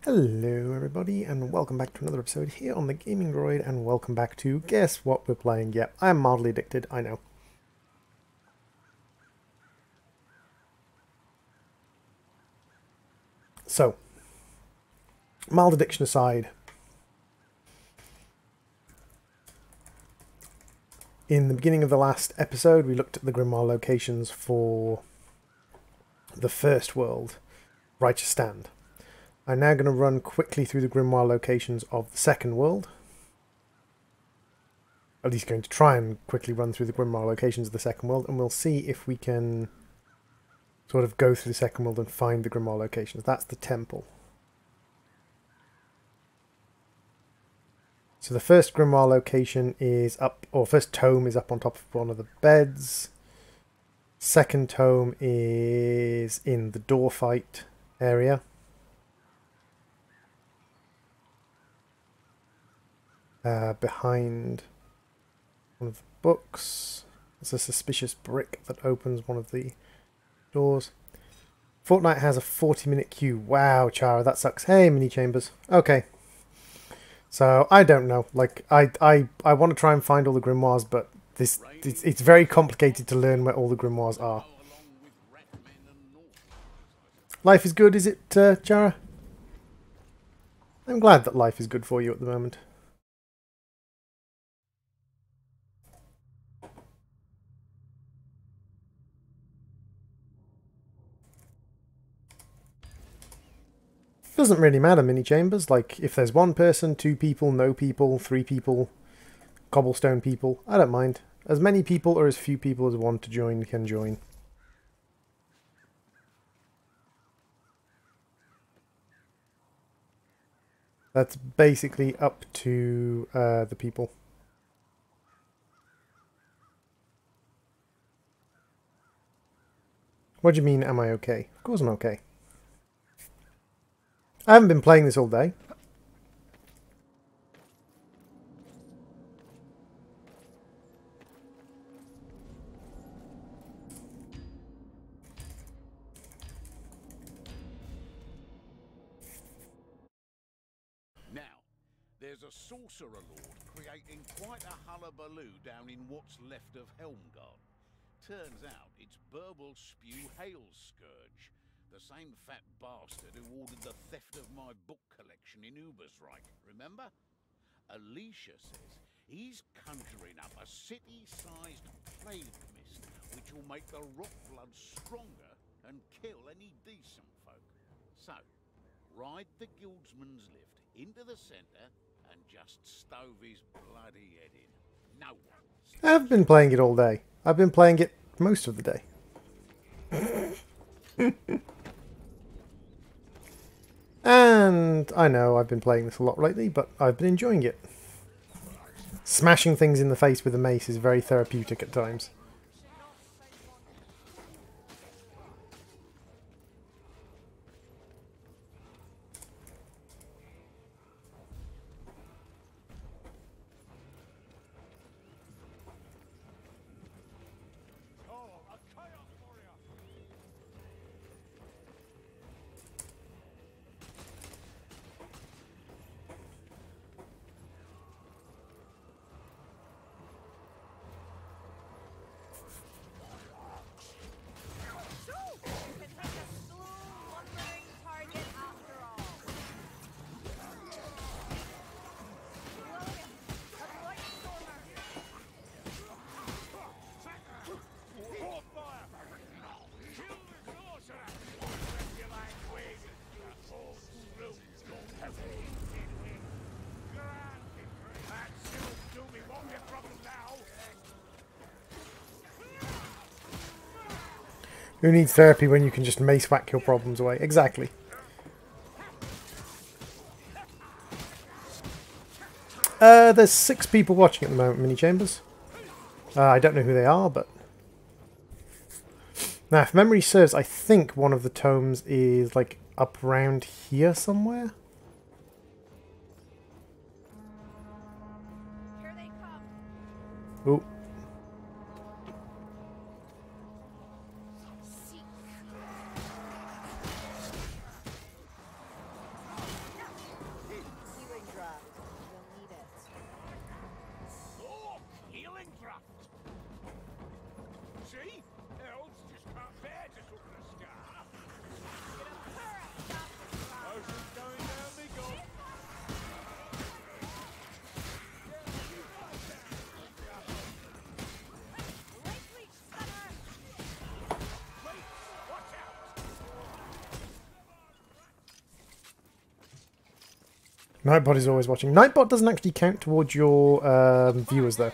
Hello everybody and welcome back to another episode here on the Gaming Droid, and welcome back to guess what we're playing. Yep, I am mildly addicted, I know. So, mild addiction aside, in the beginning of the last episode we looked at the Grimoire locations for the first world, Righteous Stand. I'm now going to run quickly through the Grimoire locations of the second world. At least going to try and quickly run through the Grimoire locations of the second world, and we'll see if we can sort of go through the second world and find the Grimoire locations. That's the temple. So the first Grimoire location is up, or first tome is up on top of one of the beds. Second tome is in the door fight area. Behind one of the books. There's a suspicious brick that opens one of the doors. Fortnite has a 40-minute queue. Wow, Chara, that sucks. Hey, mini chambers. Okay. So, I don't know. Like, I want to try and find all the grimoires, but it's very complicated to learn where all the grimoires are. Life is good, is it, Chara? I'm glad that life is good for you at the moment. Doesn't really matter, mini chambers. Like, if there's one person, two people, no people, three people, cobblestone people, I don't mind. As many people or as few people as want to join can join. That's basically up to the people. What do you mean, am I okay? Of course I'm okay. I haven't been playing this all day. Now, there's a sorcerer lord creating quite a hullabaloo down in what's left of Helmgard. Turns out it's Burble Spew Hailscourge, the same fat bastard who ordered the theft of my book collection in Ubersreich, remember? Alicia says he's conjuring up a city-sized plague mist which will make the rock blood stronger and kill any decent folk. So, ride the guildsman's lift into the centre and just stove his bloody head in. No one. I've been playing it all day. I've been playing it most of the day. And I know I've been playing this a lot lately, but I've been enjoying it. Smashing things in the face with a mace is very therapeutic at times. Who needs therapy when you can just mace whack your problems away? Exactly. There's 6 people watching at the moment, mini chambers. I don't know who they are, but... Now, if memory serves, I think one of the tomes is, like, up around here somewhere? Here they come. Oh. Nightbot is always watching. Nightbot doesn't actually count towards your viewers, though.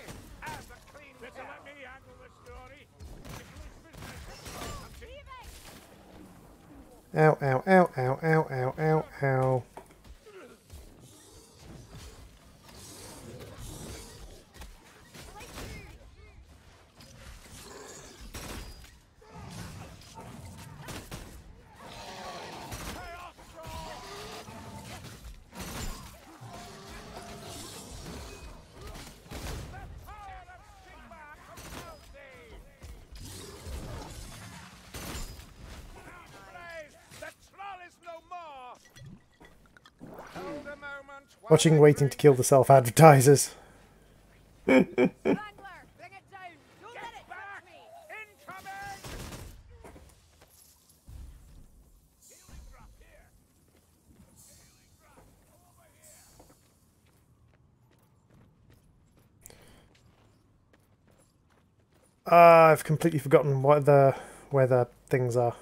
Ow, ow, ow, ow, ow, ow, ow, ow. Watching waiting to kill the self-advertisers. I've completely forgotten where the things are.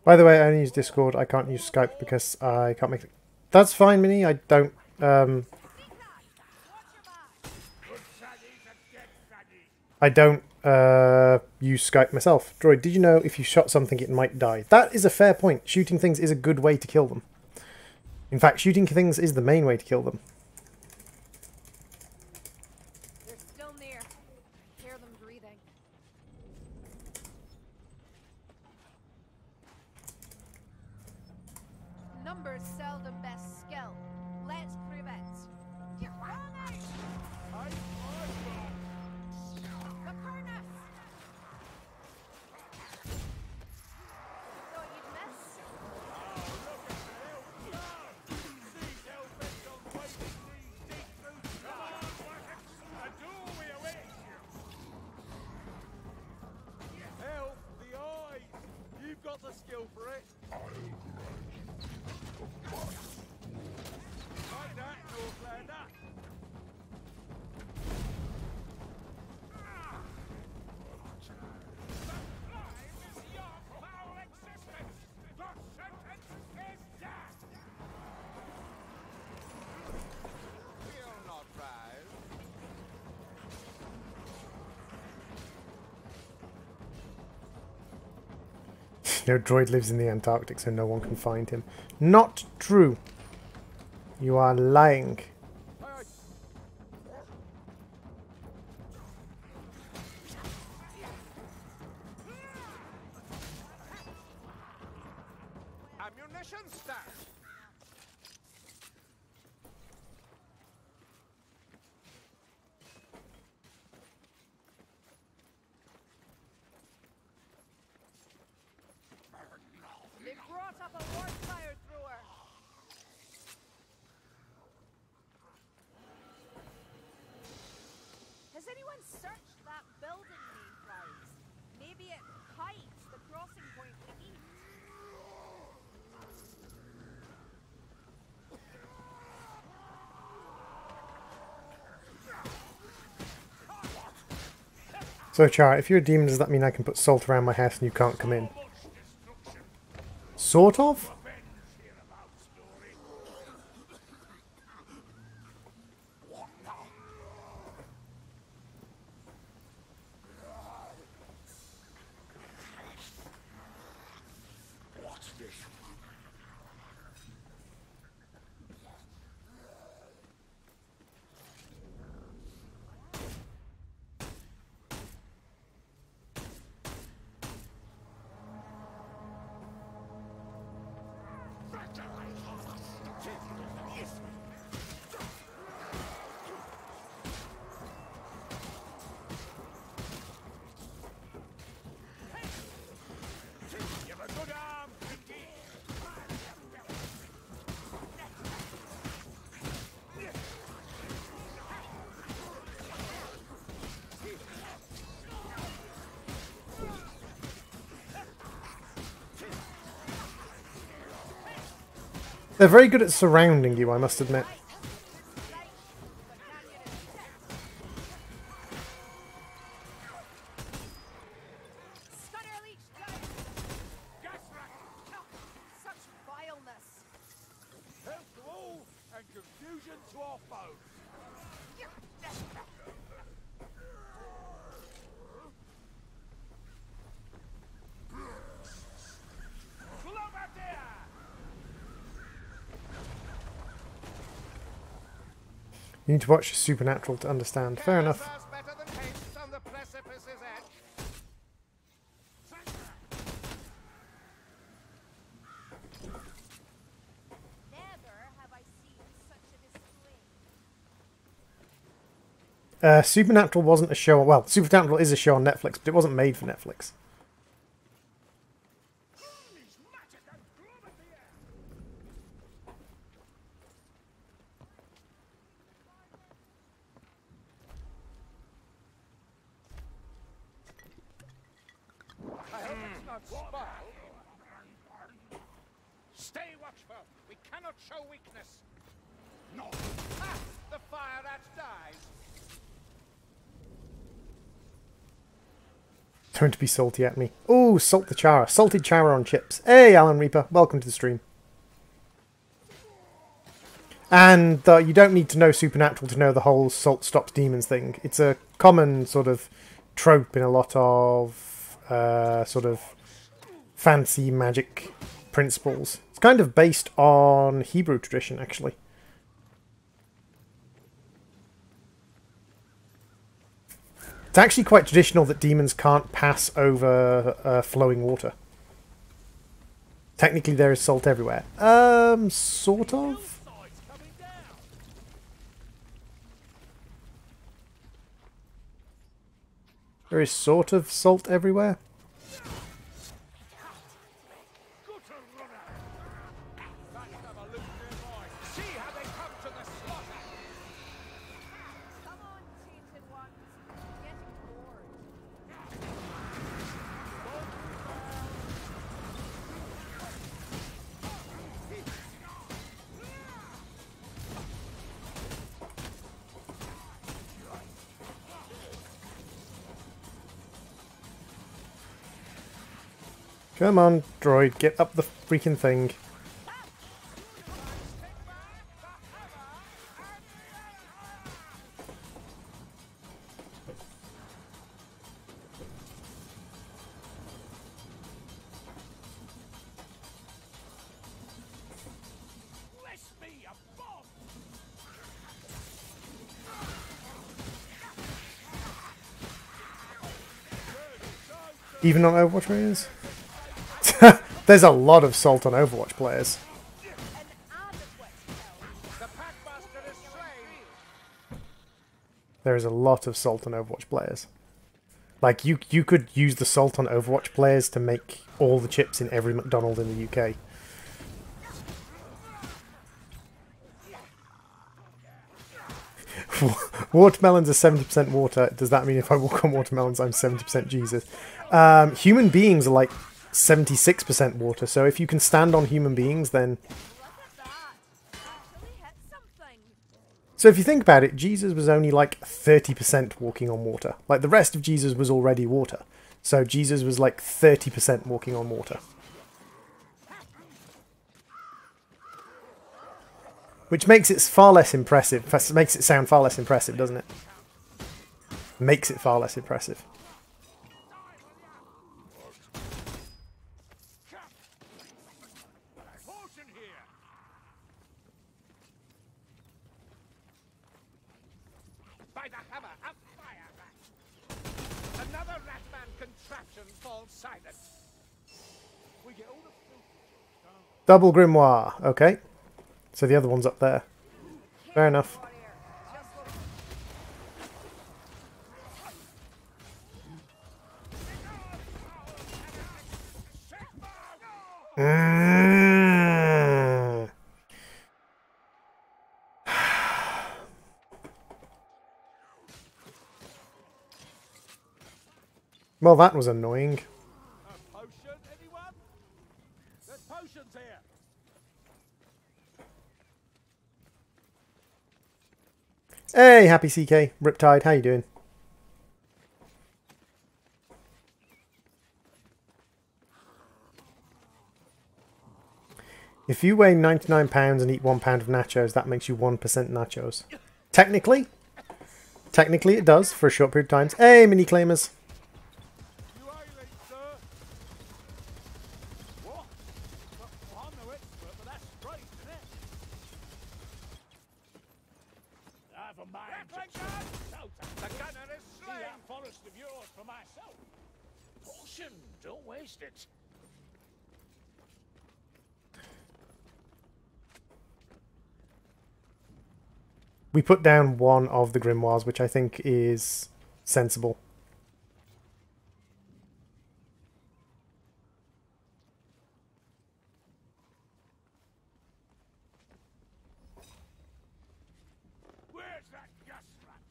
By the way, I only use Discord. I can't use Skype because I can't make it. That's fine, Minnie. I don't. I don't use Skype myself. Droid, did you know if you shot something, it might die? That is a fair point. Shooting things is a good way to kill them. In fact, shooting things is the main way to kill them. They're still near. Hear them breathing. Numbers seldom best skill. Let's prove it. You're running! Macurnus! Thought you'd miss? Help the eyes! You've got the skill for it. Like that, Northlander. Feel not proud. No, Droid lives in the Antarctic, so no one can find him. Not true. You are lying. Ammunition stack. They brought up a war fire thrower. Has anyone searched that building name prize? Maybe it hides the crossing point to the east. So, Char, if you're a demon, does that mean I can put salt around my house and you can't come in? Sort of? They're very good at surrounding you, I must admit. Such vileness. Health to all and confusion to our foes. You need to watch Supernatural to understand. Fair enough. Better than haste on the precipice's edge. Never have I seen such a display. Supernatural wasn't a show. Well, Supernatural is a show on Netflix, but it wasn't made for Netflix. Stay watchful. We cannot show weakness. No. Ah, the fire rat dies. Don't to be salty at me. Oh, salt the chara. Salted chara on chips. Hey, Alan Reaper. Welcome to the stream. And you don't need to know Supernatural to know the whole salt stops demons thing. It's a common sort of trope in a lot of sort of fancy magic principles. It's kind of based on Hebrew tradition, actually. It's actually quite traditional that demons can't pass over flowing water. Technically there is salt everywhere. Sort of? There is sort of salt everywhere. Come on, tainted ones. I'm getting bored. Come on, droid, get up the freaking thing. Bless me, a bomb! Even on Overwatch players? There's a lot of salt on Overwatch players. An adequate help. The packmaster is slain. There is a lot of salt on Overwatch players. Like, you could use the salt on Overwatch players to make all the chips in every McDonald's in the UK. Watermelons are 70% water. Does that mean if I walk on watermelons, I'm 70% Jesus? Human beings are like 76% water, so if you can stand on human beings, then... Look at that. Actually hit something. So if you think about it, Jesus was only like 30% walking on water. Like, the rest of Jesus was already water. So Jesus was like 30% walking on water. Which makes it far less impressive. Makes it sound far less impressive, doesn't it? Makes it far less impressive. Potion here! By the hammer, a fire rat. Another ratman contraption falls silent. We get all the filthy jobs done. Double grimoire. Okay. So the other one's up there. Fair enough. Mm. Well, that was annoying. A potion, anyone? There's potions here. Hey, happy CK. Riptide, how you doing? If you weigh 99 pounds and eat 1 pound of nachos, that makes you 1% nachos. Technically it does for a short period of time. Hey, mini claimers. You ailing, sir? What? Well, I'm no expert, but that's strange, isn't it? Never mind. The gunner is slain. See that forest of yours for myself. Caution, don't waste it. We put down one of the grimoires, which I think is sensible. Where's that gas rat?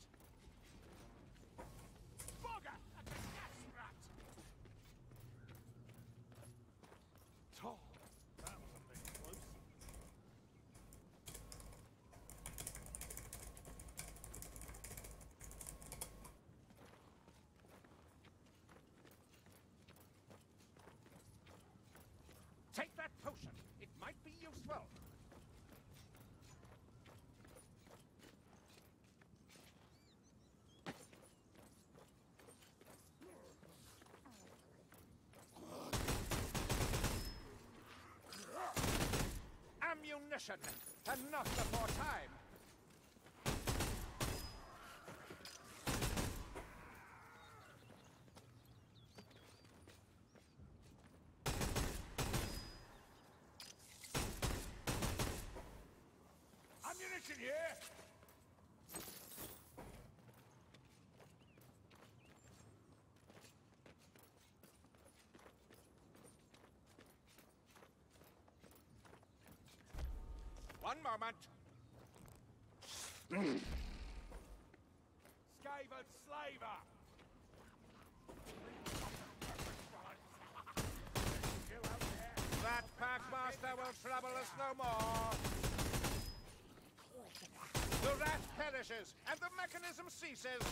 Bugger! That's a gas rat! Tom, that was a bit close. Take that potion. It might be useful. Ammunition, and not before time. Ammunition here. One moment. Scavered slaver. That packmaster will trouble us no more. The rat perishes and the mechanism ceases.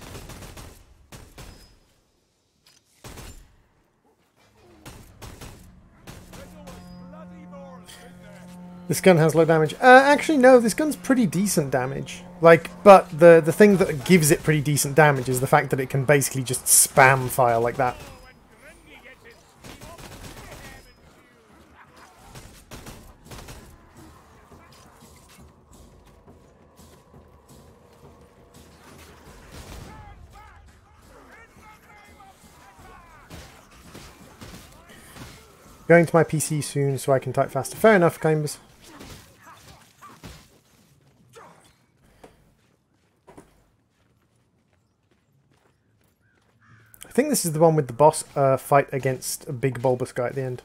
There's always bloody more of them in there. This gun has low damage. Actually, no, this gun's pretty decent damage. Like, but the thing that gives it pretty decent damage is the fact that it can basically just spam fire like that. When Grindy gets his steam up, mayhem ensues. Going to my PC soon so I can type faster. Fair enough, Climbers. I think this is the one with the boss fight against a big bulbous guy at the end.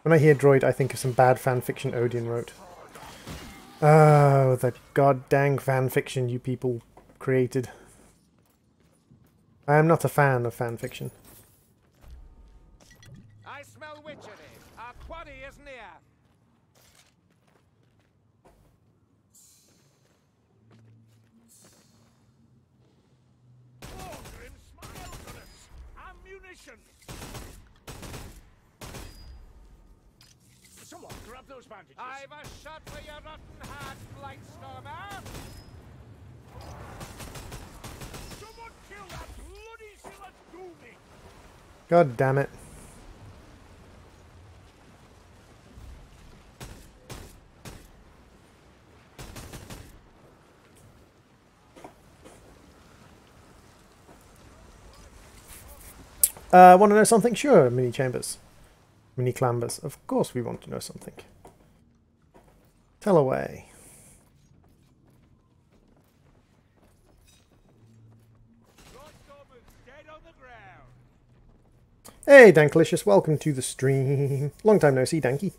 When I hear droid, I think of some bad fanfiction Odeon wrote. Oh, the goddamn fanfiction you people created. I am not a fan of fanfiction. I smell witchery. Our quarry is near. Grim smiles on us. Ammunition. Someone grab those bandages. I've a shot for your rotten heart, Blightstormer. Someone kill that bloody Silatoomy. God damn it. Want to know something? Sure, mini chambers. Mini clambers. Of course we want to know something. Tell away. Blightstormer's dead on the ground. Hey, Danklicious, welcome to the stream. Long time no see, Danky.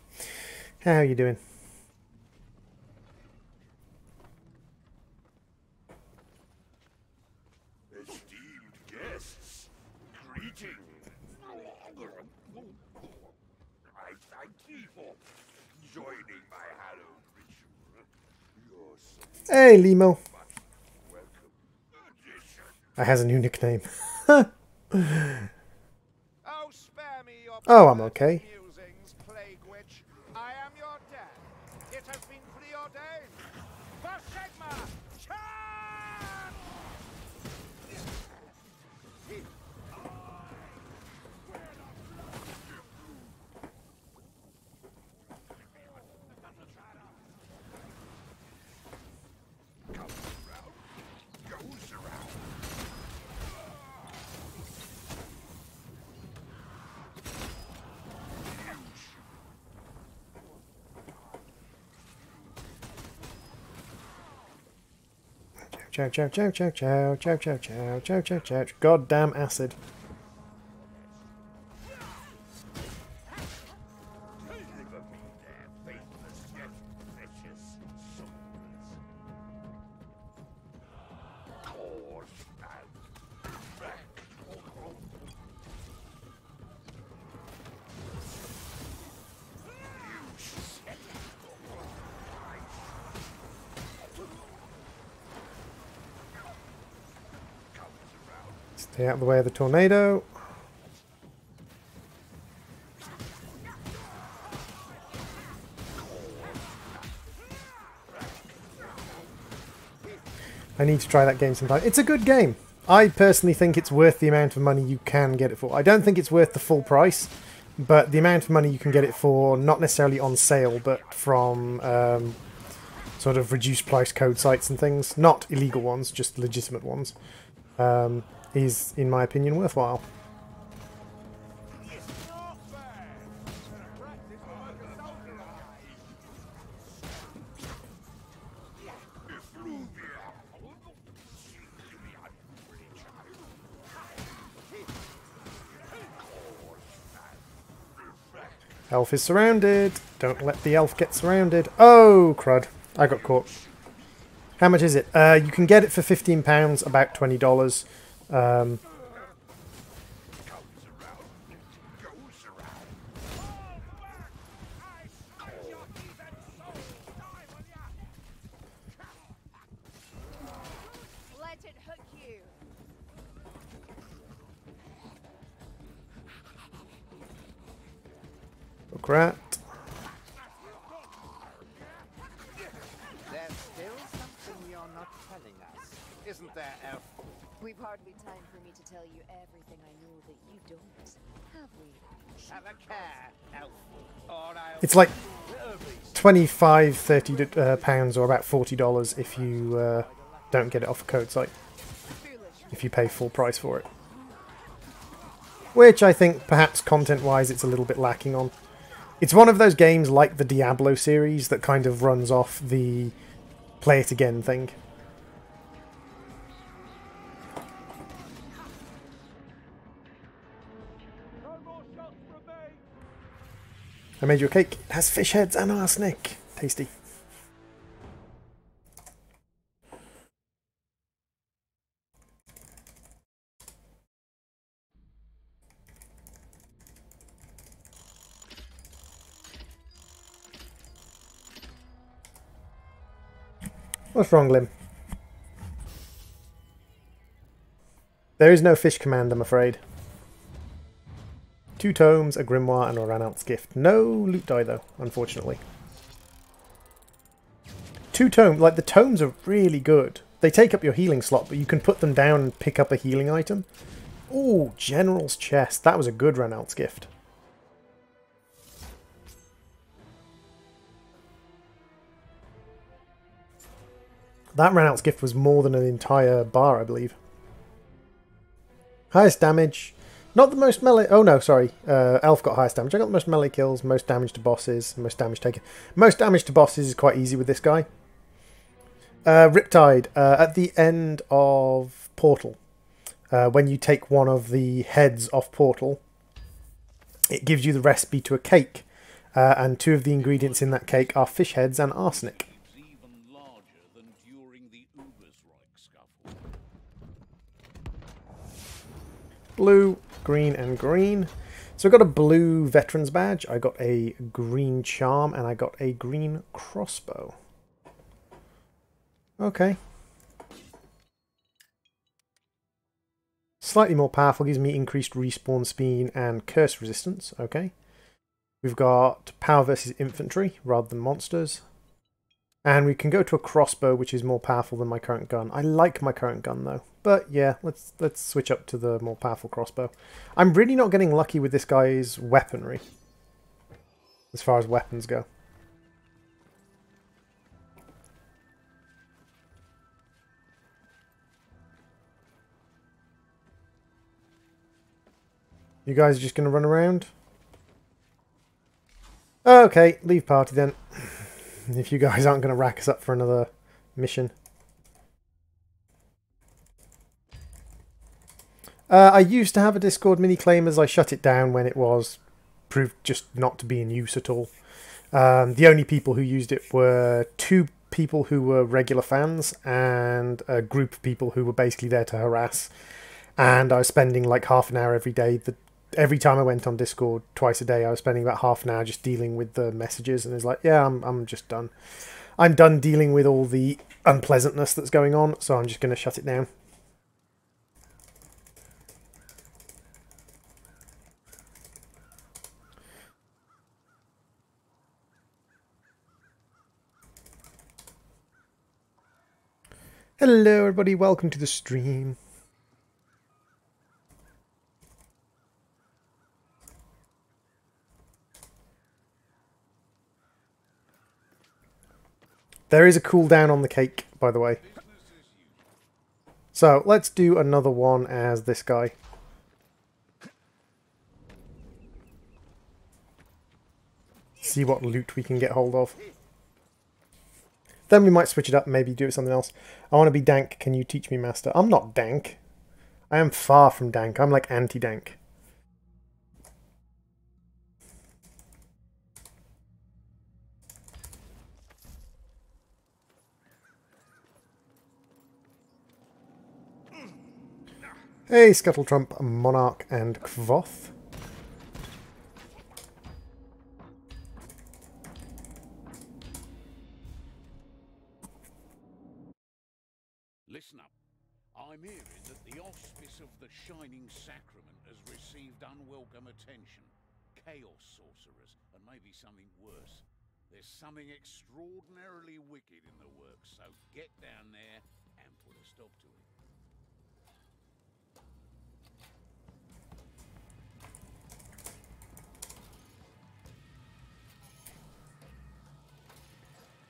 How you doing? Esteemed guests, greetings. I thank you for joining my hallowed ritual. You're so Hey, Limo. welcome. It has a new nickname. Oh, spare me your Oh, I'm okay. musings, plague witch. I am your dad. It has been preordained. For Sigma, charge! Chow, chow, chow, chow, chow, chow, chow, chow, chow, chow, chow. Goddamn acid. Stay out of the way of the tornado. I need to try that game sometime. It's a good game. I personally think it's worth the amount of money you can get it for. I don't think it's worth the full price, but the amount of money you can get it for, not necessarily on sale, but from sort of reduced price code sites and things, not illegal ones, just legitimate ones, is, in my opinion, worthwhile. Elf is surrounded. Don't let the elf get surrounded. Oh, crud. I got caught. How much is it? You can get it for £15, about $20. Let it hook you. Look rat. There's still something you're not telling us, isn't there, Elf? We've hardly time for me to tell you everything I know that you don't, have we? Have a care, Elf, or I'll... It's like 25, 30 pounds, or about $40 if you don't get it off a code site. If you pay full price for it. Which I think, perhaps content-wise, it's a little bit lacking on. It's one of those games like the Diablo series that kind of runs off the play it again thing. I made you a cake. It has fish heads and arsenic. Tasty. What's wrong, Lim? There is no fish command, I'm afraid. 2 tomes, a grimoire, and a Ranalth's gift. No loot die, though, unfortunately. 2 tomes, like, the tomes are really good. They take up your healing slot, but you can put them down and pick up a healing item. Ooh, General's Chest. That was a good Ranalth's gift. That Ranalth's gift was more than an entire bar, I believe. Highest damage. Not the most melee... Oh no, sorry. Elf got highest damage. I got the most melee kills, most damage to bosses, most damage taken. Most damage to bosses is quite easy with this guy. Riptide. At the end of Portal, when you take one of the heads off Portal, it gives you the recipe to a cake. And 2 of the ingredients in that cake are fish heads and arsenic. Blue, green, and green. So I got a blue veteran's badge, I got a green charm, and I got a green crossbow. Okay. slightly more powerful, gives me increased respawn speed and curse resistance. Okay. We've got power versus infantry rather than monsters. And we can go to a crossbow, which is more powerful than my current gun. I like my current gun though. But yeah, let's switch up to the more powerful crossbow. I'm really not getting lucky with this guy's weaponry, as far as weapons go. You guys are just going to run around? Okay, leave party then. If you guys aren't going to rack us up for another mission. I used to have a Discord mini claimers. I shut it down when it was proved just not to be in use at all. The only people who used it were 2 people who were regular fans and a group of people who were basically there to harass. And I was spending like half an hour every day. Every time I went on Discord twice a day, I was spending about half an hour just dealing with the messages. And it's like, yeah, I'm just done. I'm done dealing with all the unpleasantness that's going on, so I'm just going to shut it down. Hello everybody, welcome to the stream. There is a cooldown on the cake, by the way. So, let's do another one as this guy. See what loot we can get hold of. Then we might switch it up and maybe do something else. I want to be dank, can you teach me, master? I'm not dank. I am far from dank. I'm like anti-dank. Hey, Scuttletrump, Monarch, and Kvoth. Listen up. I'm hearing that the auspice of the Shining Sacrament has received unwelcome attention. Chaos sorcerers, and maybe something worse. There's something extraordinarily wicked in the works, so get down there and put a stop to it.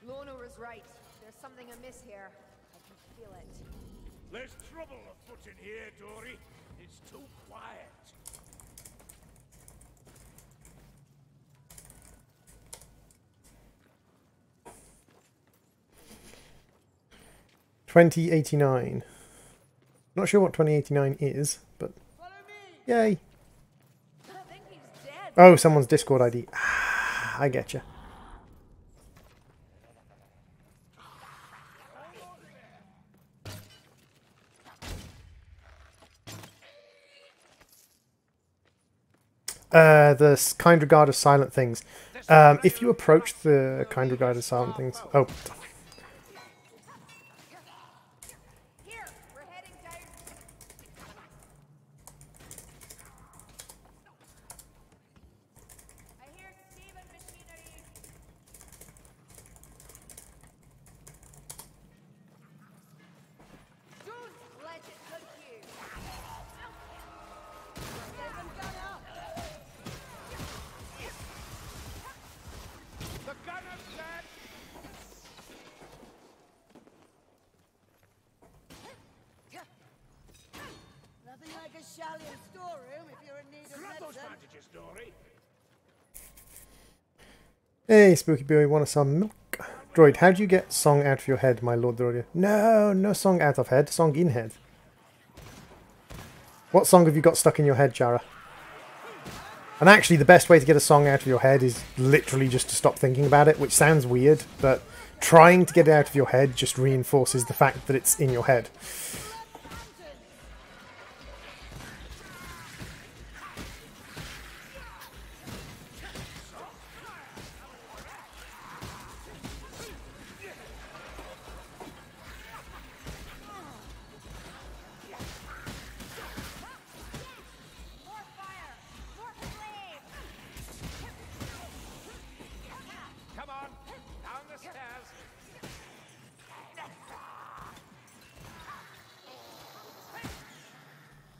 Lorna was right. There's something amiss here. I can feel it. There's trouble afoot in here, Dory. It's too quiet. $20.89. Not sure what 2089 is, but yay! I think he's dead. Oh, someone's Discord ID. Ah, I get you. The kind regard of silent things. If you approach the kind regard of silent things... Oh. Here, we're heading down. I hear Steven machinery. Don't let it hook you. The gunner's dead! Nothing like a Shallian storeroom if you're in need of Grab those medicine. bandages, Dory. Hey, Spooky Boy, want some milk? Droid, how do you get song out of your head, my lord Droid? No, no song out of head, song in head. What song have you got stuck in your head, Chara? And actually, the best way to get a song out of your head is literally just to stop thinking about it, which sounds weird, but trying to get it out of your head just reinforces the fact that it's in your head.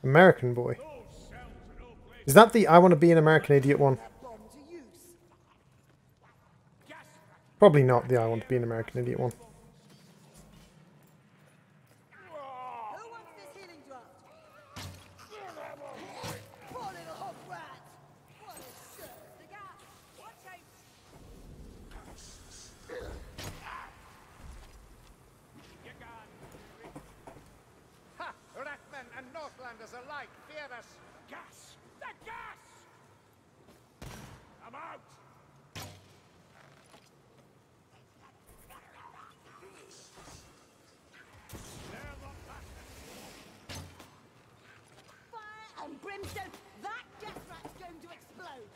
American boy. Is that the I want to be an American idiot one? Bomb to use. Probably not the I want to be an American idiot one. Who wants this healing draft? Poor little hot rat. What a shirt. The gas! Watch out! Ha! Ratmen and Northlanders alike fear us. Gas! The gas! I'm out! Fire and brimstone. That gas rat's going to explode.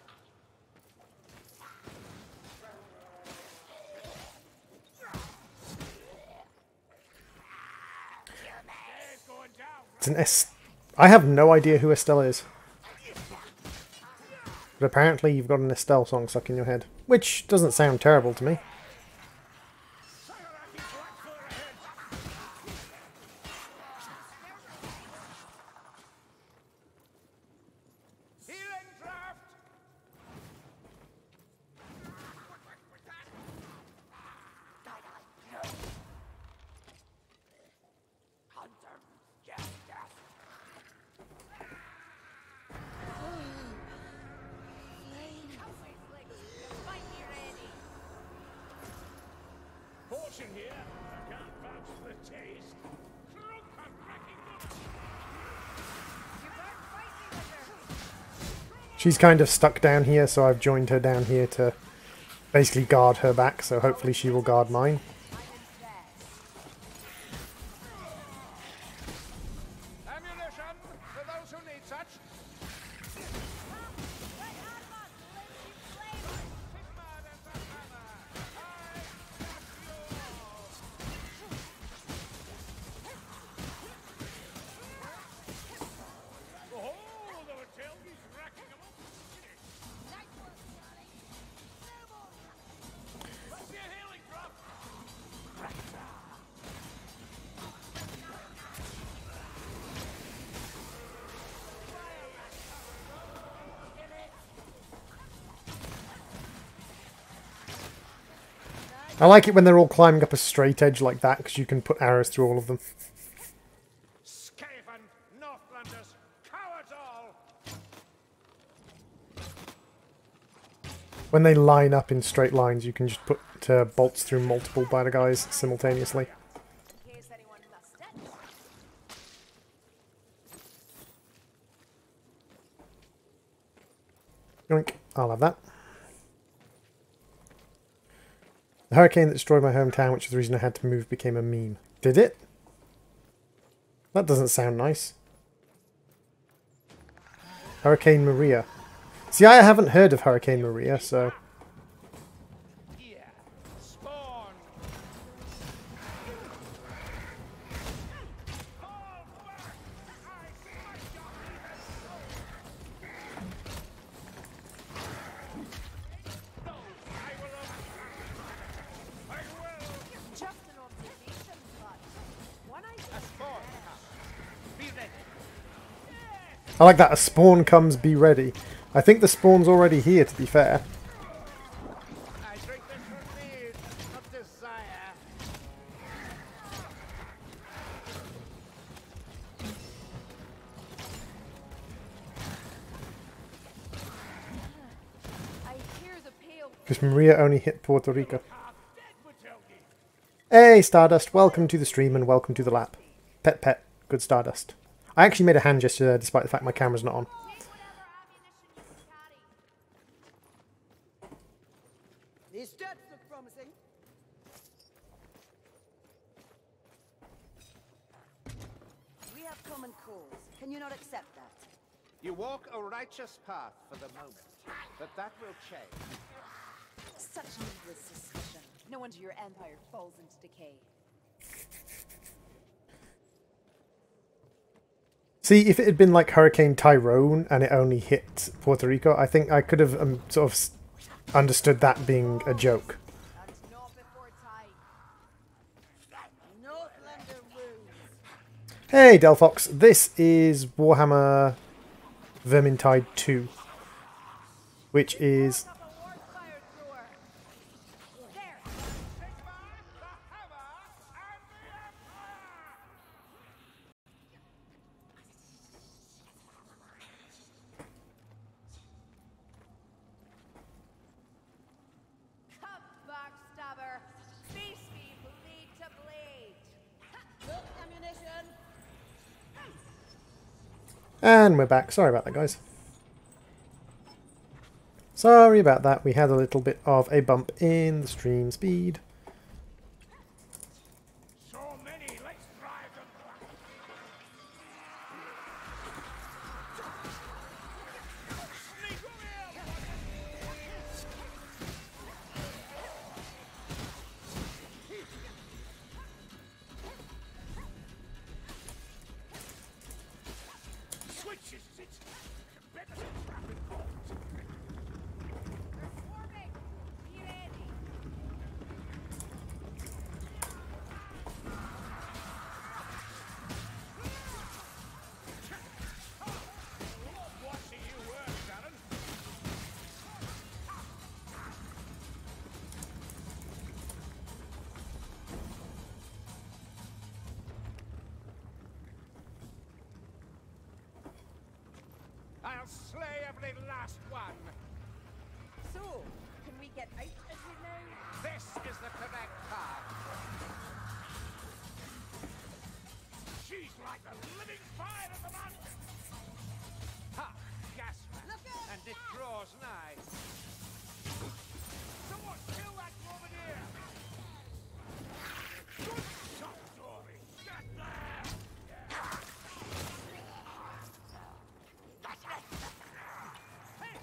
It's going down. It's an S. I have no idea who Estelle is. But apparently you've got an Estelle song stuck in your head. Which doesn't sound terrible to me. Healing draft! Hunter, gas, gas. Fight me ready! Portion here. I can't vouch for the taste. Drunk and cracking up. You better fight me with her! She's kind of stuck down here, so I've joined her down here to basically guard her back, so hopefully she will guard mine. Ammunition for those who need such. Oh, there were tailbeats racking them up. Let's see a healing drop. I like it when they're all climbing up a straight edge like that, because you can put arrows through all of them. Skaven, Northlanders, cowards all! When they line up in straight lines, you can just put bolts through multiple bad guys simultaneously. In case anyone missed it. Yoink. I'll have that. The hurricane that destroyed my hometown, which is the reason I had to move, became a meme. Did it? That doesn't sound nice. Hurricane Maria. See, I haven't heard of Hurricane Maria, so... Yeah, spawn! Just an observation, but when I Be ready. I like that. A spawn comes, be ready. I think the spawn's already here, to be fair. I drink this for need, not desire. I hear the pale Because Maria only hit Puerto Rico. Half dead, Matilda. Hey, Stardust. Welcome to the stream and welcome to the lap. Pet pet. Good Stardust. I actually made a hand gesture there, despite the fact my camera's not on. take whatever ammunition you can carry. These stats look promising. We have common cause. Can you not accept that? You walk a righteous path for the moment, but that will change. Such needless suspicion. No wonder your empire falls into decay. See, if it had been like Hurricane Tyrone and it only hit Puerto Rico, I think I could have sort of understood that being a joke. That's not before time. Northlander wounds. Hey Delphox, this is Warhammer Vermintide 2, which is... Up a war fire thrower. There. Come, backstabber. Face me blade to blade. Look, ammunition. And we're back. Sorry about that, guys. Sorry about that. We had a little bit of a bump in the stream speed. So many, let's drive them back. Sneak over here. Switches it. Better than trapping bolts. They're swarming. Be ready. Watching you work, Darren. I'll slay every last one. So, can we get out of here now? This is the correct path. She's like the living fire of the mountain. Ha! Gas rat. And it draws nigh. Someone kill that woman here. Good shot, Dory. Get there. Hey!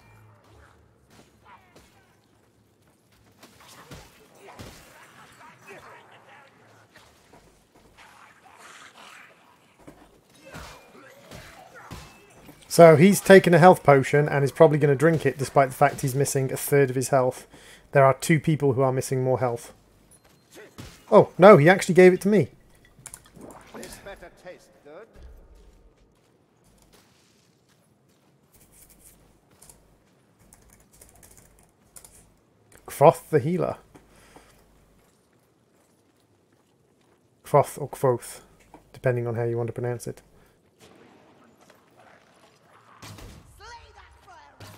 So he's taken a health potion and is probably going to drink it despite the fact he's missing a third of his health. There are 2 people who are missing more health. Oh, no, he actually gave it to me. This better taste good. Quoth the healer. Quoth or quoth, depending on how you want to pronounce it. Slay that fire rat.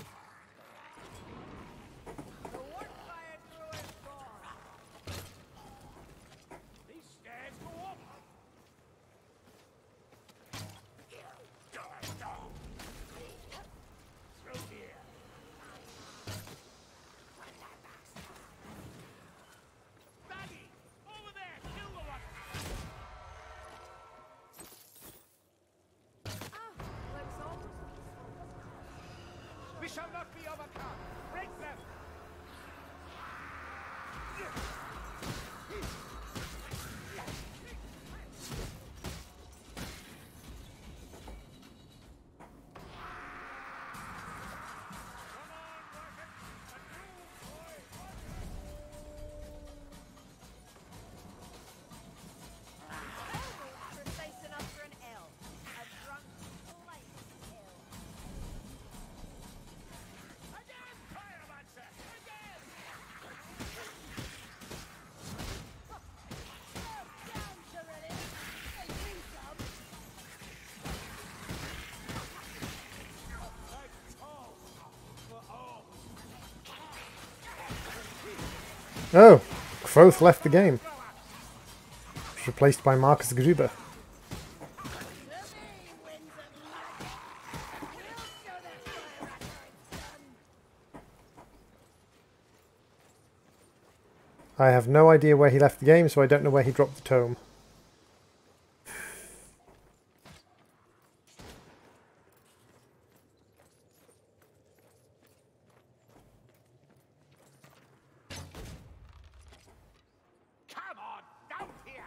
The war fire thrower's gone. These stairs go up. Through here. Daddy, over there, kill the one. Looks almost peaceful. We shall not be overcome. Break them. Almost precise enough for an L. A drunk, polite L. Again, Pyromancer! Again! Down, Shirley. They do some. Like all for all. Oh, Quoth left the game. Was replaced by Marcus Gruber. To me, winds of magic. We'll show that fire rat how it's done. I have no idea where he left the game, so I don't know where he dropped the tome. Come on, down here!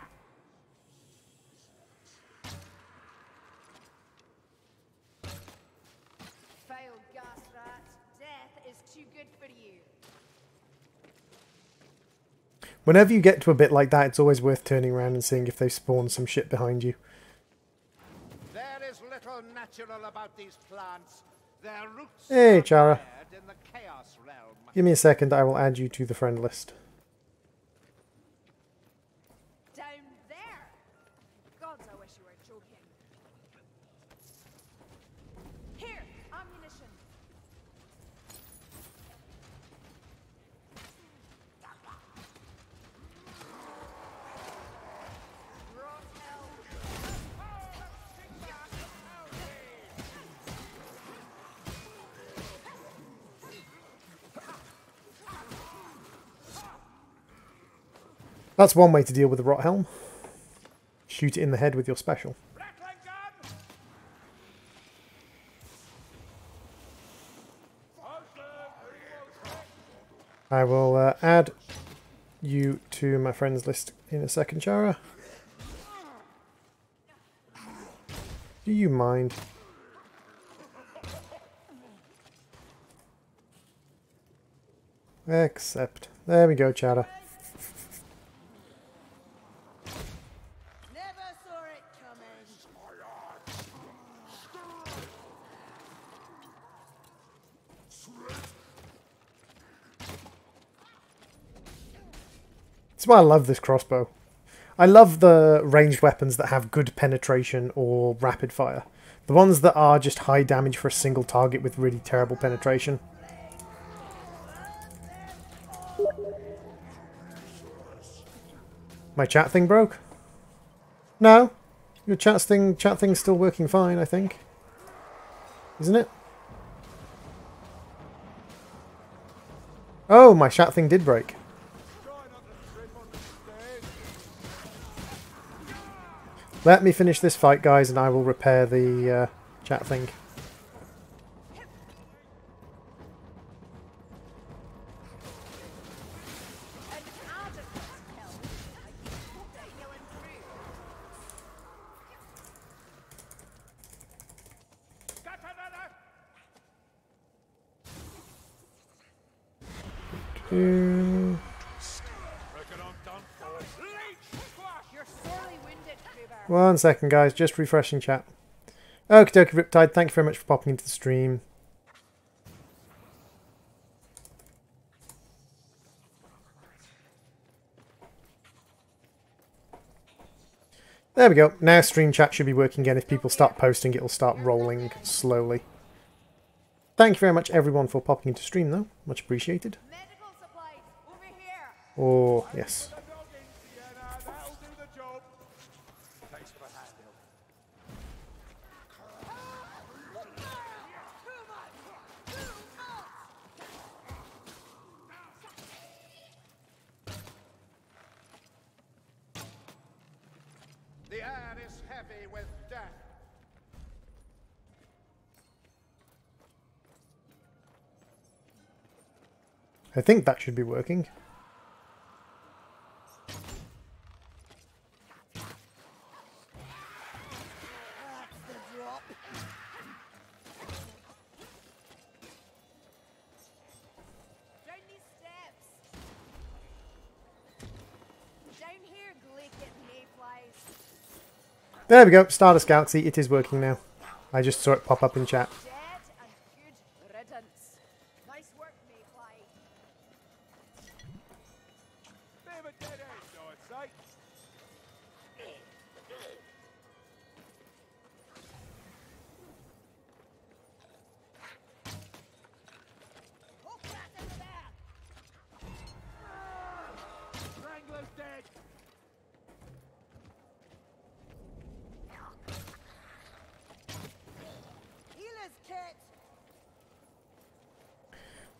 Failed gas rat. Death is too good for you. Whenever you get to a bit like that, it's always worth turning around and seeing if they've spawned some shit behind you. little natural about these plants. Their roots Hey, are Chara. buried in the chaos realm. Give me a second, I will add you to the friend list. Down there. God, I wish you were joking. Here, ammunition. Rot hell. That's one way to deal with the rot helm. Shoot it in the head with your special. Rattling gun! I will add you to my friends list in a second, Chara. Do you mind? Accept. There we go, Chara. Never saw it coming. That's why I love this crossbow. I love the ranged weapons that have good penetration or rapid fire. The ones that are just high damage for a single target with really terrible penetration. My chat thing broke? No. Your chat's thing's still working fine, I think. Isn't it? Oh, my chat thing did break. Let me finish this fight, guys, and I will repair the chat thing. You're sorely wounded, Gruber. 1 second, guys. Just refreshing chat. Okie dokie, Riptide. Thank you very much for popping into the stream. There we go. Now stream chat should be working again. If people start posting, it'll start rolling slowly. Thank you very much, everyone, for popping into stream, though. Much appreciated. Medical supplies, over here. Oh, yes. Thanks for the hand, Bill. The air is heavy with death. I think that should be working. That's the drop. Down these steps. Down here, glaciate mayflies. There we go. Stardust Galaxy. It is working now. I just saw it pop up in chat. Dead and good riddance. Nice work, mayfly. Bit of a dead end, I'd say. Oh, crap, over there. Wrangler's dead. Healer's kit.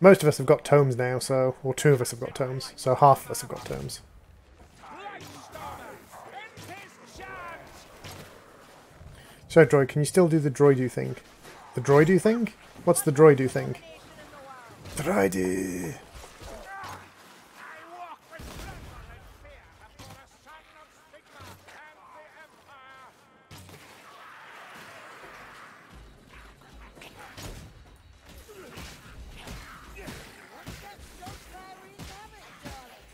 Most of us have got tomes now, so... Or 2 of us have got tomes. So half of us have got tomes. So, Droid, can you still do the droidu thing? The droidu thing? What's the droidu thing? Droidu! Don't try wreak havoc, darling.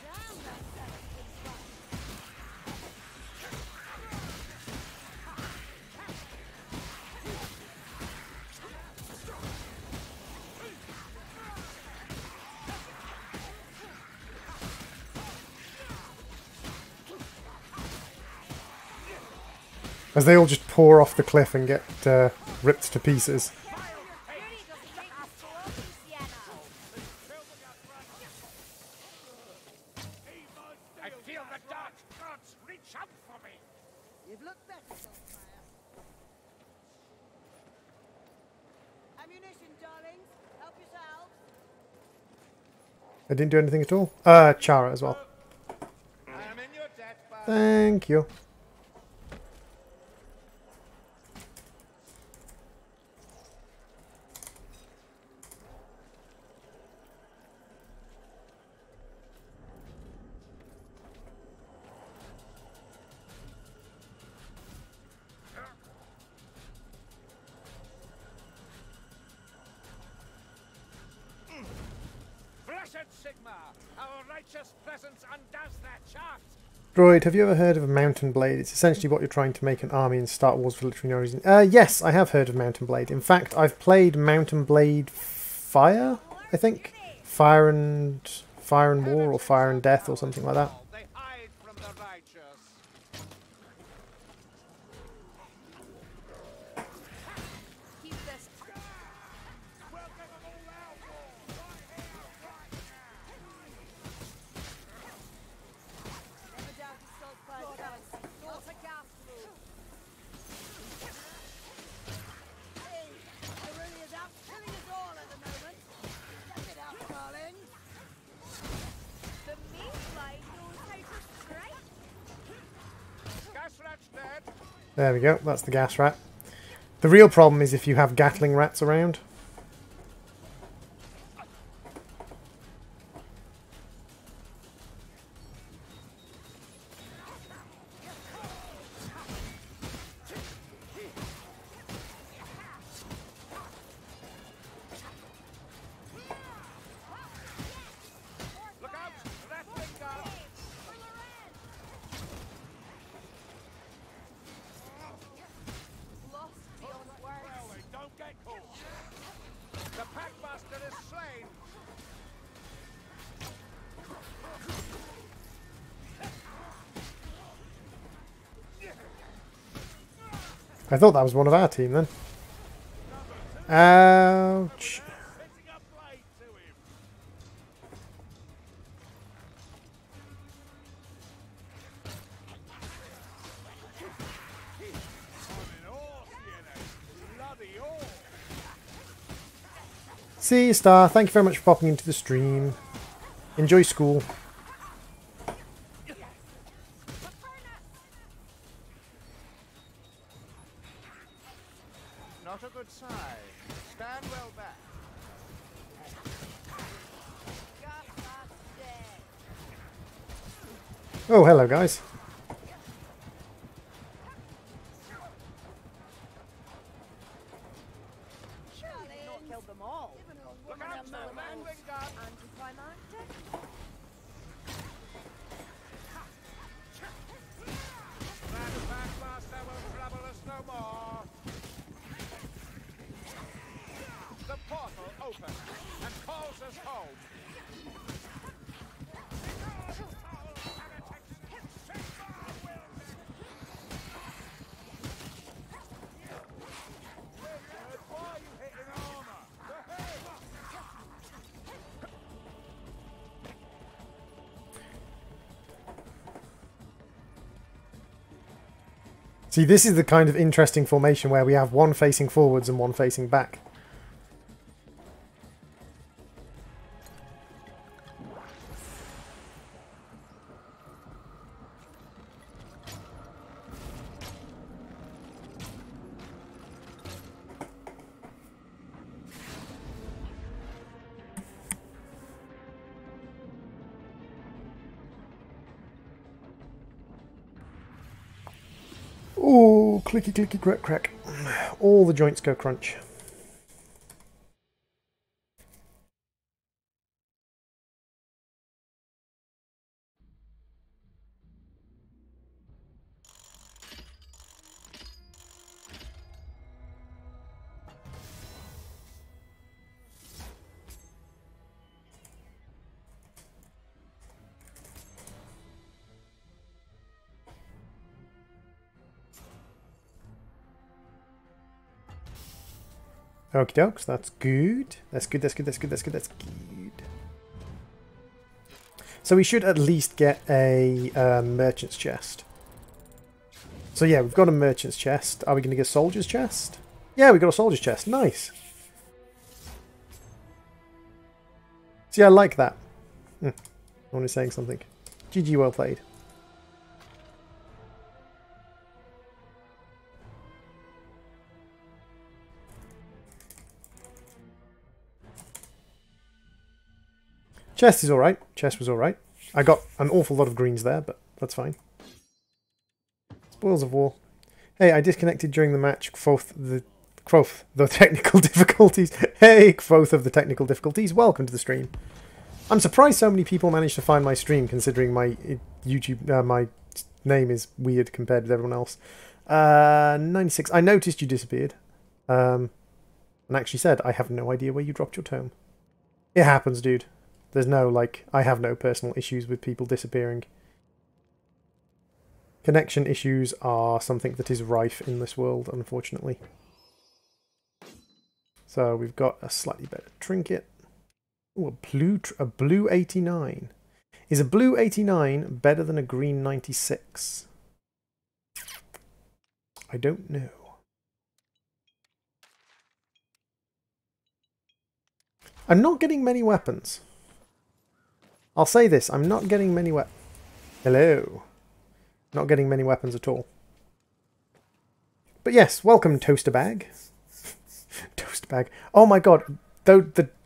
Damn, that savage is fun. As they all just pour off the cliff and get ripped to pieces. I feel the dark gods reach out for me. You've looked better, Saltfire. Ammunition, darlings. Help yourselves. I didn't do anything at all. Chara as well. I'm in your debt, bud. Thank you. Blessed Sigma, our righteous presence undoes their chant. Droid, have you ever heard of a Mountain Blade? It's essentially what you're trying to make an army in Star Wars for literally no reason. Yes, I have heard of Mountain Blade. In fact, I've played Mountain Blade Fire, I think. Fire and War or Fire and Death or something like that. They hide from the righteous. Keep this. Never doubted Saltfire's talents. Not a gas rule. Hey, Aurelia's out killing us all at the moment. Step it up, darling. The Mayfly knows how to strike. Gas rat's dead. There we go, that's the gas rat. The real problem is if you have Gatling rats around. Look out! Rat finger! Lost beyond words. Well, they don't get caught. The Packmaster is slain. I thought that was one of our team then. Ouch. Fitting a blade to him. I'm in awe, Sienna. Bloody awe. See you, Star. Thank you very much for popping into the stream. Enjoy school. Not a good sign. Stand well back. Got that dead. Oh, hello, guys. Surely they've not killed them all. Given a woman a moment. Anticlimactic. That Packmaster will trouble us no more. The portal opens and calls us home. Why are you hitting armor? See, this is the kind of interesting formation where we have one facing forwards and one facing back. Oh, clicky clicky crack crack. All the joints go crunch. Okie dokes, that's good. That's good, that's good, that's good, that's good, that's good. So we should at least get a merchant's chest. So yeah, we've got a merchant's chest. Are we going to get a soldier's chest? Yeah, we got a soldier's chest. Nice. See, I like that. Someone is saying something. GG, well played. Chest is alright. Chest was alright. I got an awful lot of greens there, but that's fine. Spoils of war. Hey, I disconnected during the match. Quoth the technical difficulties. Hey, quoth of the technical difficulties. Welcome to the stream. I'm surprised so many people managed to find my stream, considering my YouTube, my name is weird compared with everyone else. 96. I noticed you disappeared. And actually said, I have no idea where you dropped your tome. It happens, dude. There's no, like, I have no personal issues with people disappearing. Connection issues are something that is rife in this world, unfortunately. So we've got a slightly better trinket. Ooh, a blue 89. Is a blue 89 better than a green 96? I don't know. I'm not getting many weapons. I'll say this, I'm not getting many weapons. Hello. Not getting many weapons at all. But yes, welcome Toaster Bag. Toaster Bag. Oh my god.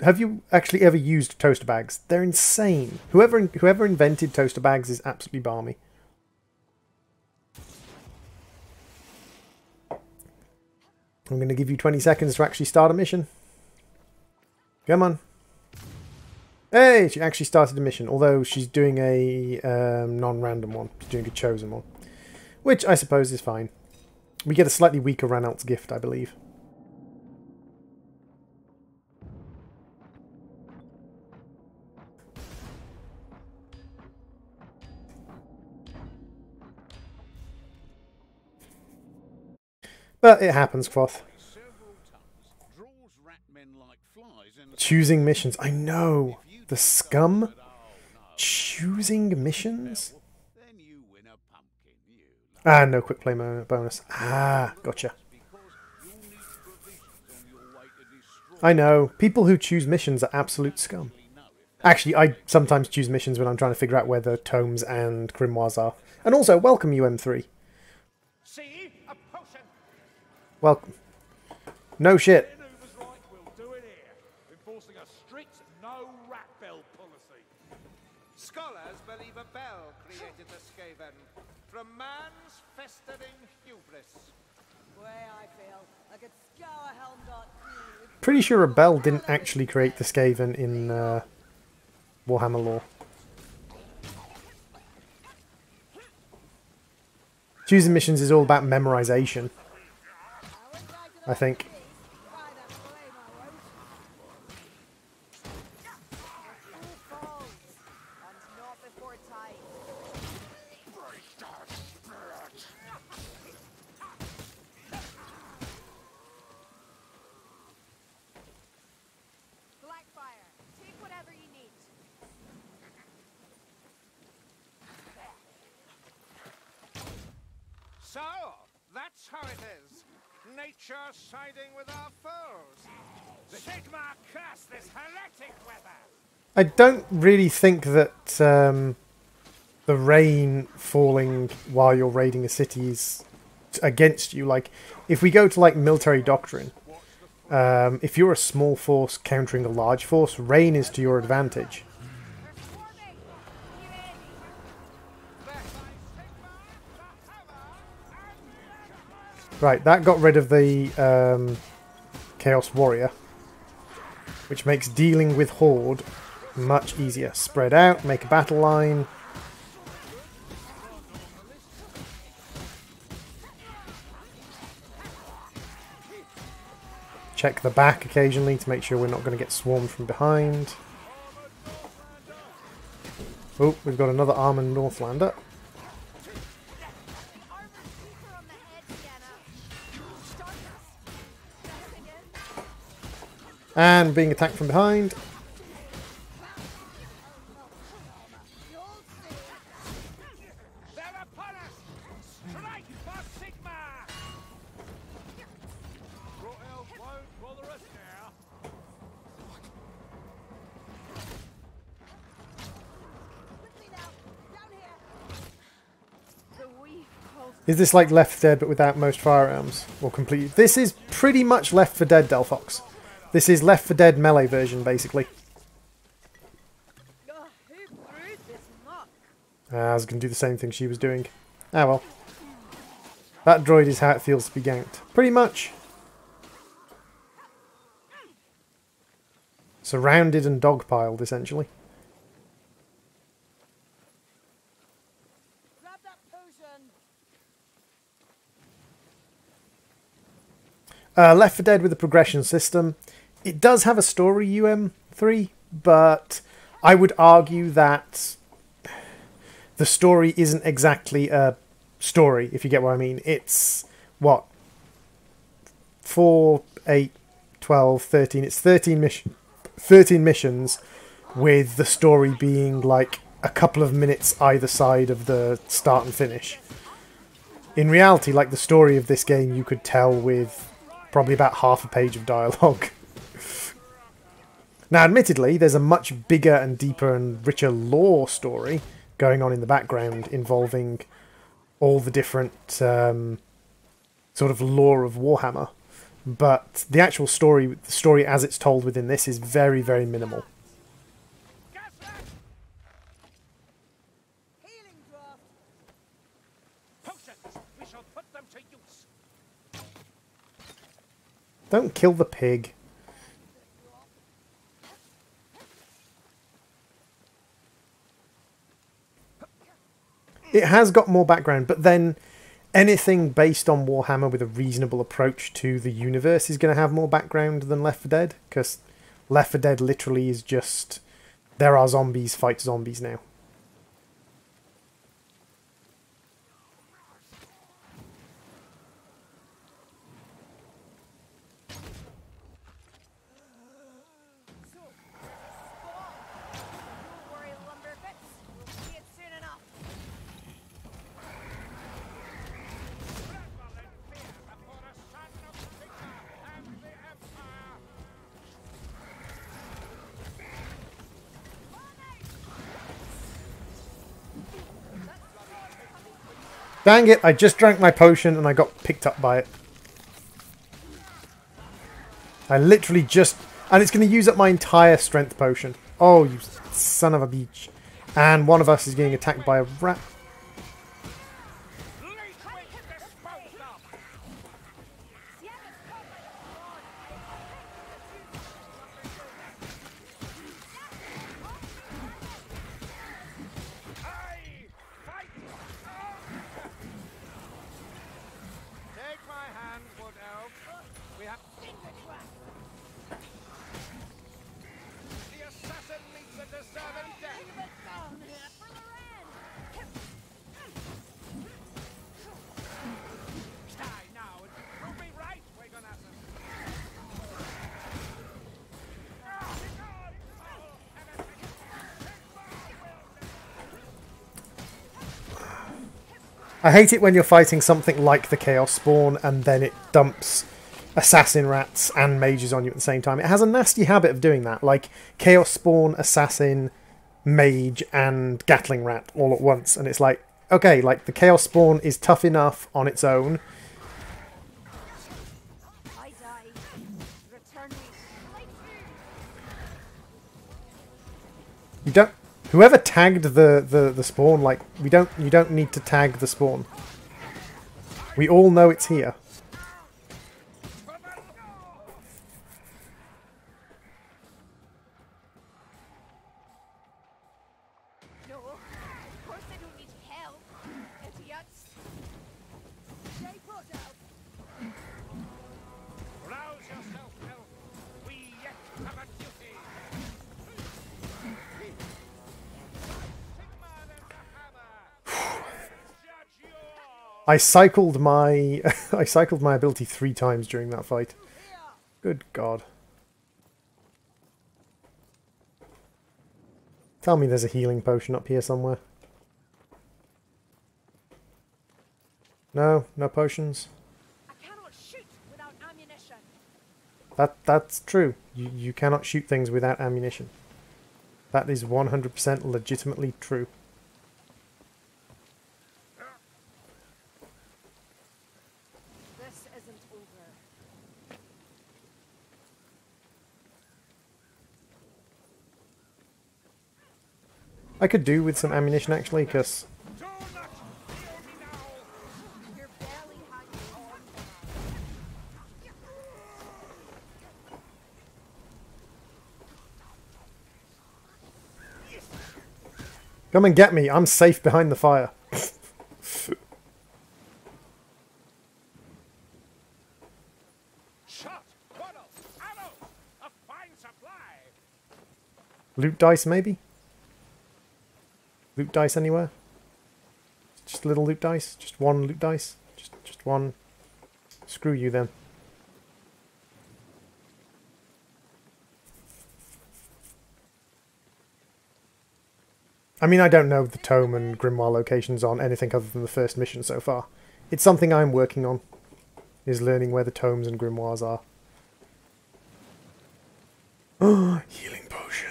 Have you actually ever used toaster bags? They're insane. Whoever invented toaster bags is absolutely balmy. I'm going to give you 20 seconds to actually start a mission. Come on. Hey, she actually started a mission, although she's doing a non-random one. She's doing a chosen one. Which I suppose is fine. We get a slightly weaker Ranalt's gift, I believe. But it happens, Quoth. Choosing missions. I know. The scum. Choosing missions? Ah, no quick play bonus. Ah, gotcha. I know. People who choose missions are absolute scum. Actually, I sometimes choose missions when I'm trying to figure out where the tomes and grimoires are. And also, welcome UM3. Welcome. No shit. Scholars believe a bell created the Skaven from man's festering hubris. Way I feel, I could scour Helmgart. Pretty sure a bell didn't actually create the Skaven in Warhammer lore. Choosing missions is all about memorization, I think. So, that's how it is. Nature siding with our foes. Sigma curse this heretic weather! I don't really think that the rain falling while you're raiding a city is against you. Like, if we go to like military doctrine, if you're a small force countering a large force, rain is to your advantage. Right, that got rid of the Chaos Warrior, which makes dealing with Horde much easier. Spread out, make a battle line. Check the back occasionally to make sure we're not going to get swarmed from behind. Oh, we've got another armored Northlander. And being attacked from behind. They're upon us! Strike for Sigma! Royal won't bother us now. Quickly now! Down here! The wee cold Is this like Left 4 Dead but without most firearms? Or complete? This is pretty much Left 4 Dead, Delphox. This is Left 4 Dead melee version, basically. who brewed this muck? I was going to do the same thing she was doing. Ah well. That droid is how it feels to be ganked. Pretty much. Surrounded and dogpiled, essentially. Grab that potion! Left 4 Dead with a progression system. It does have a story, UM3, but I would argue that the story isn't exactly a story, if you get what I mean. It's, what, 4, 8, 12, 13. It's 13 missions, with the story being like a couple of minutes either side of the start and finish. In reality, like the story of this game, you could tell with probably about half a page of dialogue. Now, admittedly, there's a much bigger and deeper and richer lore story going on in the background involving all the different sort of lore of Warhammer. But the actual story, the story as it's told within this, is very, very minimal. Healing draft! Potions! We shall put them to use! Don't kill the pig. It has got more background, but then anything based on Warhammer with a reasonable approach to the universe is going to have more background than Left 4 Dead, because Left 4 Dead literally is just, there are zombies, fight zombies now. Don't worry, Lumberfits. We'll see it soon enough. Tremble in fear before the son of Sigma and the Empire! Dang it, I just drank my potion and I got picked up by it. I literally just... And it's going to use up my entire strength potion. Oh, you son of a beach. And one of us is getting attacked by a rat. Leech wing disposed of! Aye! Fight on! Take my hand, Wood Elf. We have in the trap. The assassin meets a deserving death. Down here for the rent! Aye, now, prove me right, Wagonassin. I hate it when you're fighting something like the Chaos Spawn and then it dumps assassin rats and mages on you at the same time. It has a nasty habit of doing that, like Chaos Spawn, assassin, mage and Gatling rat all at once, and it's like, okay, like the Chaos Spawn is tough enough on its own. I die. Return me. You don't. Whoever tagged the spawn, like you don't need to tag the spawn. We all know it's here. No, of course I don't need help. Idiots. Stay put out! Rouse yourself, Elf. We yet have a duty. Sigma and the hammer. Judge you all. I cycled my I cycled my ability 3 times during that fight. Good God. Tell me there's a healing potion up here somewhere. No? No potions? I cannot shoot without ammunition. That's true. You cannot shoot things without ammunition. That is 100% legitimately true. This isn't over. I could do with some ammunition actually, because Do not kill me now! Your belly hangs on. come and get me. I'm safe behind the fire. Shot! Funnel! Ammo! A fine supply! Loot dice, maybe? Loot dice anywhere? Just a little loot dice? Just one loot dice? Just one? Screw you then. I mean, I don't know the Tome and Grimoire locations on anything other than the first mission so far. It's something I'm working on, is learning where the Tomes and Grimoires are. Oh, healing potion.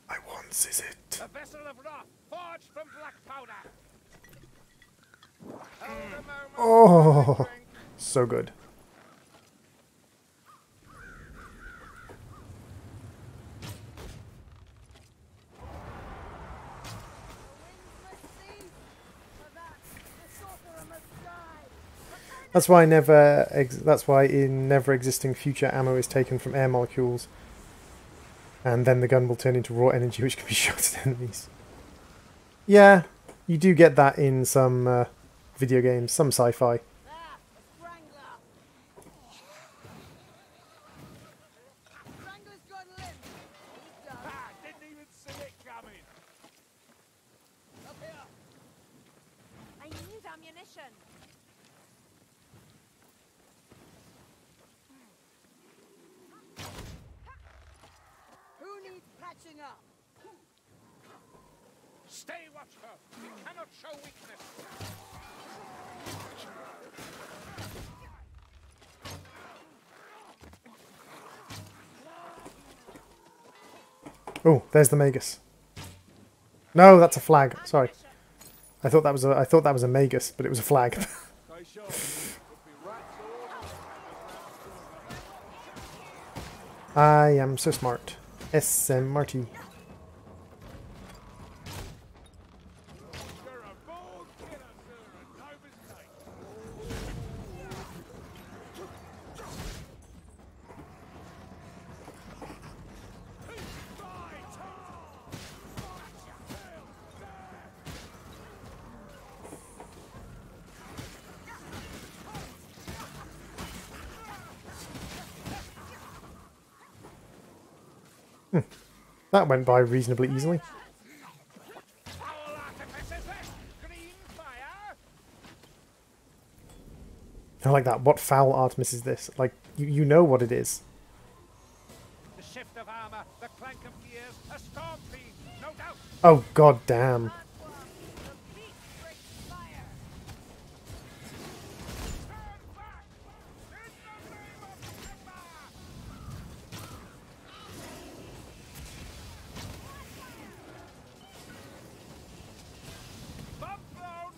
I want is it. A vessel of wrath, forged from black powder! Hold a moment, Oh, drink. so good. That's why that's why in never existing future ammo is taken from air molecules, and then the gun will turn into raw energy which can be shot at enemies. Yeah, you do get that in some video games, some sci-fi. Ah, didn't even see it coming! Up here! I need ammunition. Who needs patching up? Stay watchful! You cannot show weakness! Oh, there's the Magus. No, that's a flag. Sorry, I thought that was a Magus, but it was a flag. I am so smart. SM Marty. You're a bold killer, sir, and no mistake! That went by reasonably easily. Foul artifices, green fire! I like that. What foul Artemis is this? Like, you know what it is. The shift of armor, the clank of gears, a storm fiend, no doubt! Oh, god damn. The beast brings fire. Turn back! In the name of Sigma! Bomb blown!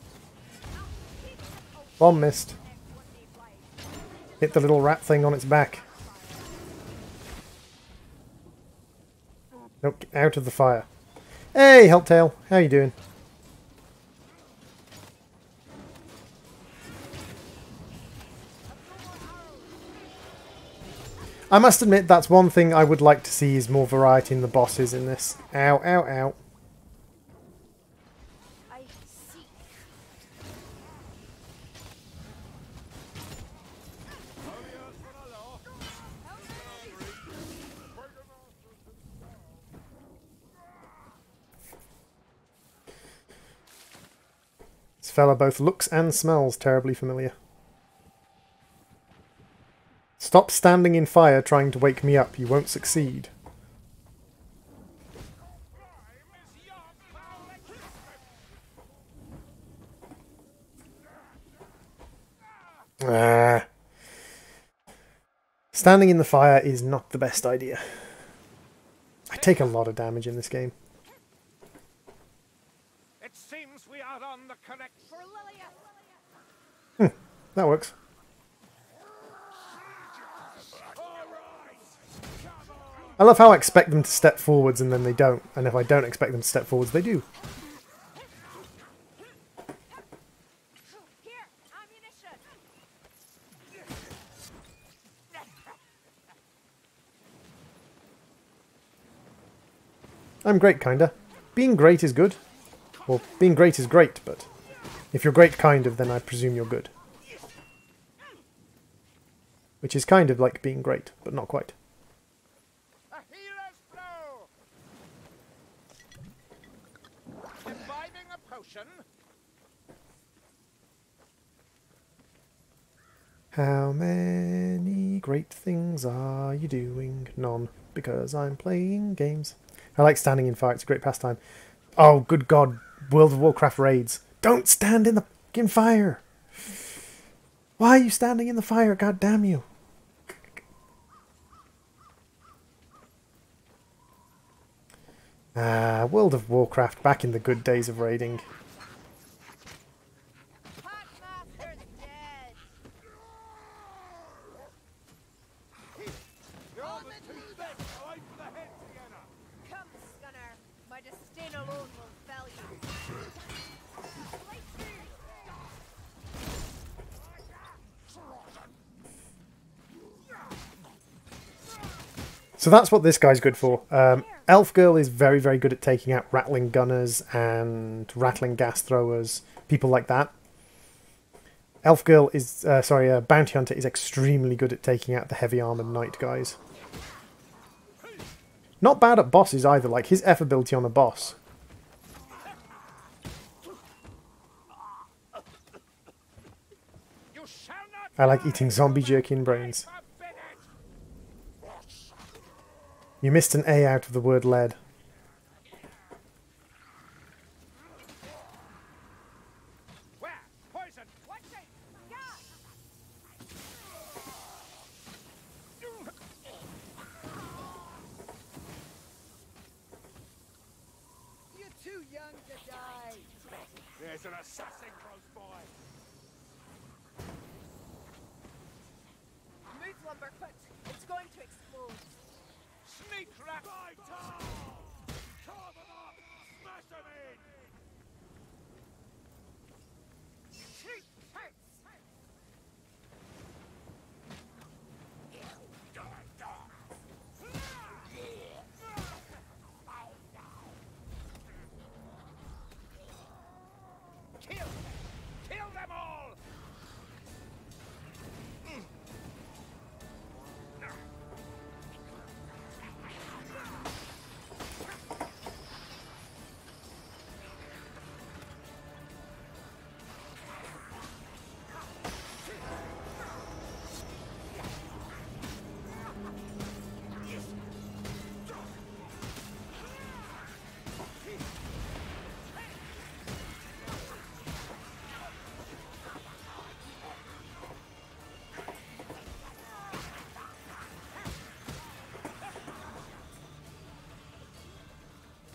Bomb missed. Hit the little rat thing on its back. Nope, get out of the fire. Hey, Helptail, how you doing? I must admit, that's one thing I would like to see is more variety in the bosses in this. Ow, ow, ow. I seek. This fella both looks and smells terribly familiar. Stop standing in fire trying to wake me up. You won't succeed. Standing in the fire is not the best idea. I take a lot of damage in this game. It seems we are on the correct. For Lilia. That works. I love how I expect them to step forwards and then they don't, and if I don't expect them to step forwards, they do. Here, ammunition. I'm great, kinda. Being great is good. Well, being great is great, but if you're great kind of, then I presume you're good. Which is kind of like being great, but not quite. A healer's blow. Imbibing a potion. How many great things are you doing? None, because I'm playing games. I like standing in fire, it's a great pastime. Oh, good God, World of Warcraft raids. Don't stand in the fucking fire! Why are you standing in the fire, god damn you? World of Warcraft, back in the good days of raiding. Packmaster's dead. Come, Scunner. My disdain alone will fell you. So that's what this guy's good for. Elf Girl is very, very good at taking out rattling gunners and rattling gas throwers, people like that. Elf Girl is, Bounty Hunter is extremely good at taking out the heavy armored knight guys. Not bad at bosses either, like his F ability on a boss. You shall not. I like eating zombie jerky and brains. You missed an A out of the word lead. Where? Poison. Watch it. Gas. You're too young to die. There's an assassin close by. Move, Lumberfoot. It's going to explode. Sneak rat. Right on. Carve them up. Smash them in. Cheap hits. Kill them! Kill them all!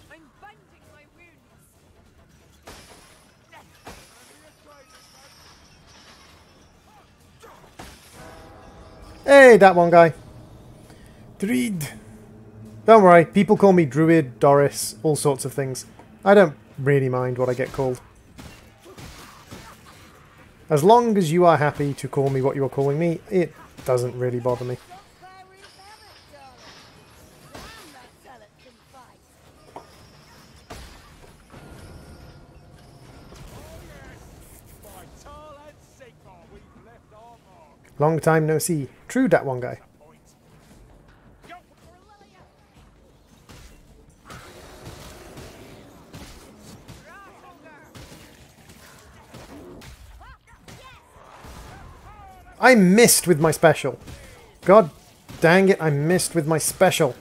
I'm binding my wounds. Hey, that one guy. Druid. Don't worry, people call me Druid, Doris, all sorts of things. I don't really mind what I get called. As long as you are happy to call me what you are calling me, it doesn't really bother me. Long time no see. True, that one guy. I missed with my special. God dang it, I missed with my special.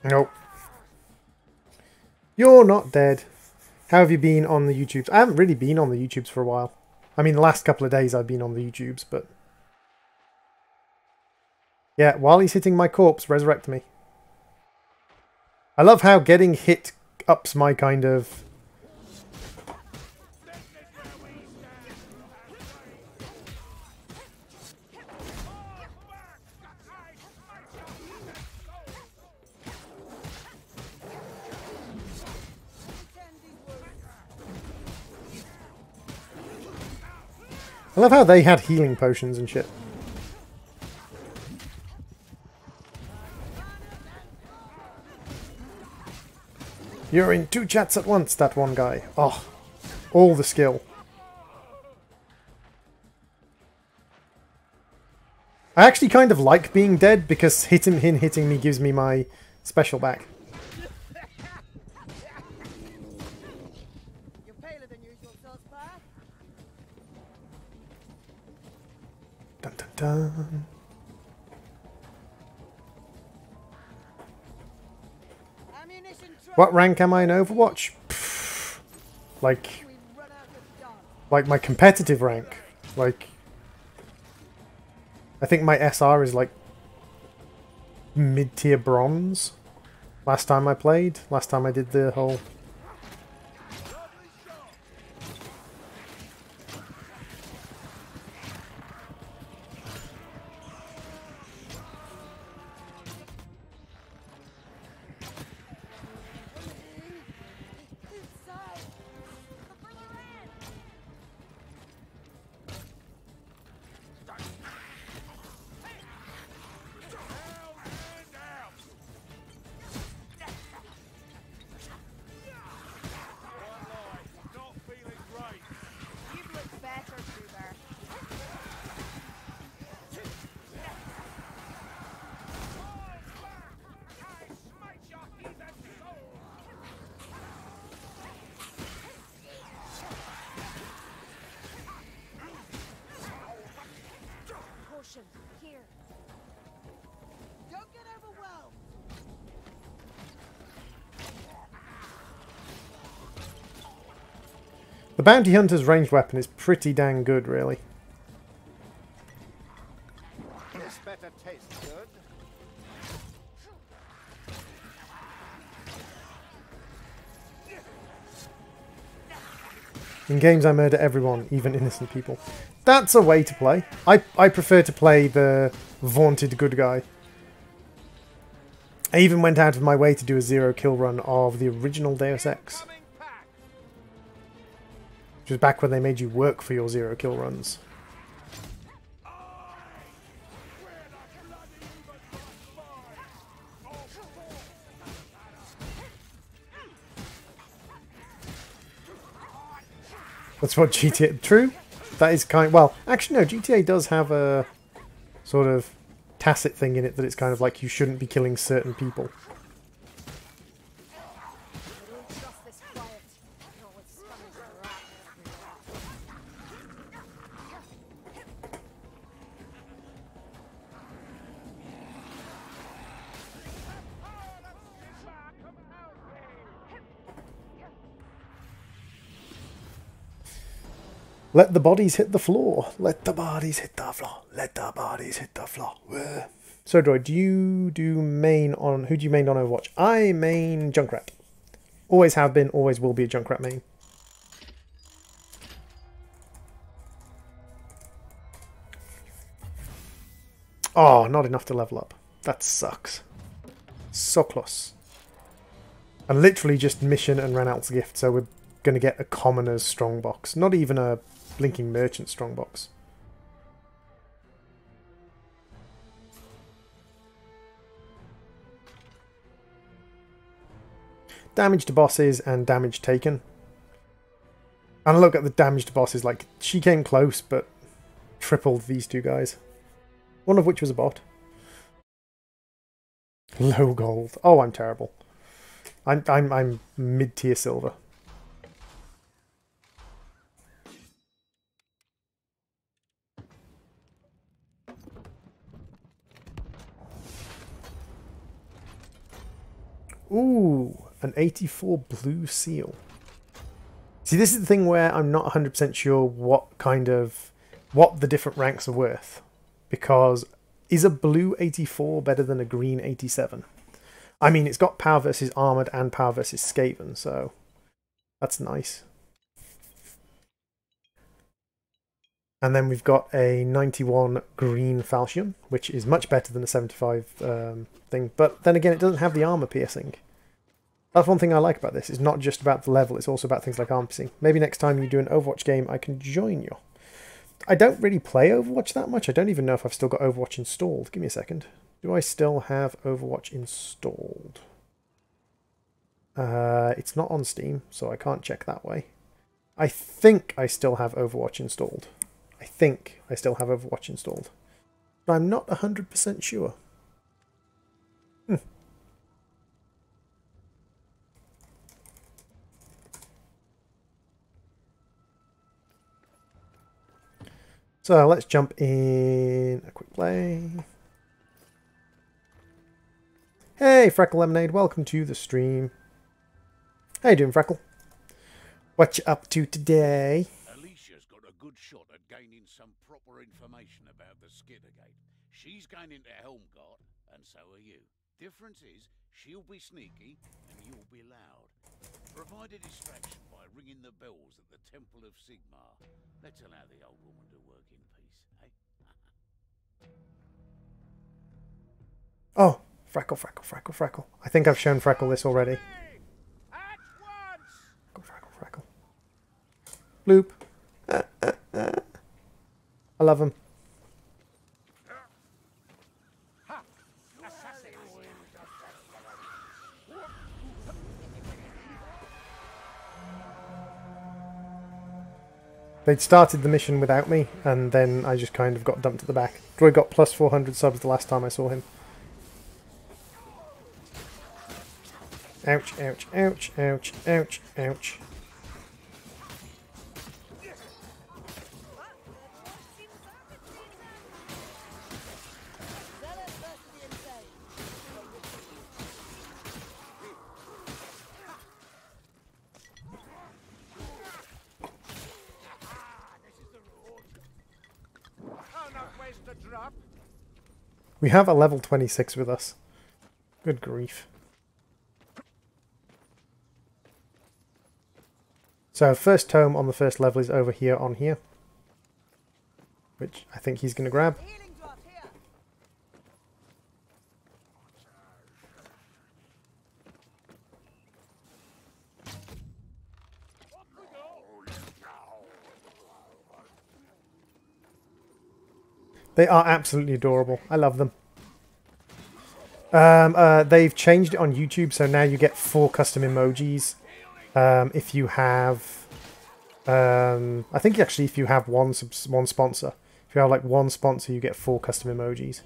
Nope. You're not dead. How have you been on the YouTubes? I haven't really been on the YouTubes for a while. I mean, the last couple of days I've been on the YouTubes, but... Yeah, while he's hitting my corpse, resurrect me. I love how getting hit ups my kind of... I love how they had healing potions and shit. You're in 2 chats at once, that one guy. Oh, all the skill. I actually kind of like being dead because him hitting me gives me my special back. You're paler than usual, Saltzpyre. Dun dun dun. Ammunition truck. What rank am I in Overwatch? Pfft. Like We run out of gun. like my competitive rank. Like I think my SR is like mid-tier bronze. Last time I played, last time I did the whole... Inside. Not feeling great. You look better, Truber. I smite your heathen soul. Potion, here. Don't get overwhelmed. The Bounty Hunter's ranged weapon is pretty dang good, really. This better taste good. In games I murder everyone, even innocent people. That's a way to play. I prefer to play the vaunted good guy. I even went out of my way to do a 0 kill run of the original Deus Ex. Coming pack. Which was back when they made you work for your 0 kill runs. That's what GTA... True. That is kind... Well, actually no, GTA does have a sort of tacit thing in it that it's kind of like you shouldn't be killing certain people. I don't trust this quiet. Not with scummies and rats everywhere. Let the bodies hit the floor. Let the bodies hit the floor. Let the bodies hit the floor. So, Droid, do you do main on... Who do you main on Overwatch? I main Junkrat. Always have been, always will be a Junkrat main. Oh, not enough to level up. That sucks. So close. And literally just mission and Ranalt's gift, so we're going to get a commoner's strongbox. Not even a blinking merchant strongbox. Damage to bosses and damage taken. And look at the damage to bosses, like, she came close, but tripled these two guys. One of which was a bot. Low gold. Oh, I'm terrible. I'm mid-tier silver. Ooh, an 84 blue seal. See, this is the thing where I'm not 100% sure what the different ranks are worth. Because is a blue 84 better than a green 87? I mean, it's got power versus armored and power versus Skaven, so that's nice. And then we've got a 91 green falchion, which is much better than a 75 thing. But then again, it doesn't have the armor piercing. That's one thing I like about this. It's not just about the level, it's also about things like armor piercing. Maybe next time you do an Overwatch game, I can join you. I don't really play Overwatch that much. I don't even know if I've still got Overwatch installed. Give me a second. Do I still have Overwatch installed? It's not on Steam, so I can't check that way. I think I still have Overwatch installed. I think I still have Overwatch installed. But I'm not 100% sure. So let's jump in a quick play. Hey, Freckle Lemonade, welcome to the stream. How you doing, Freckle? What you up to today? Alicia's got a good shot at gaining some proper information about the Skittergate. She's going into Helmgart, and so are you. Difference is, she'll be sneaky, and you'll be loud. Provide a distraction by ringing the bells at the Temple of Sigmar. Let's allow the old woman to work in peace, eh? Oh, Freckle, Freckle, Freckle, Freckle. I think I've shown Freckle this already. At once! Freckle, Freckle, Freckle. Bloop. I love him. They'd started the mission without me, and then I just kind of got dumped at the back. Droid got plus 400 subs the last time I saw him. Ouch, ouch, ouch, ouch, ouch, ouch. We have a level 26 with us. Good grief. So first tome on the first level is over here on here. Which I think he's going to grab. They are absolutely adorable. I love them. They've changed it on YouTube, so now you get 4 custom emojis. If you have... I think actually if you have one sponsor. If you have like one sponsor, you get 4 custom emojis.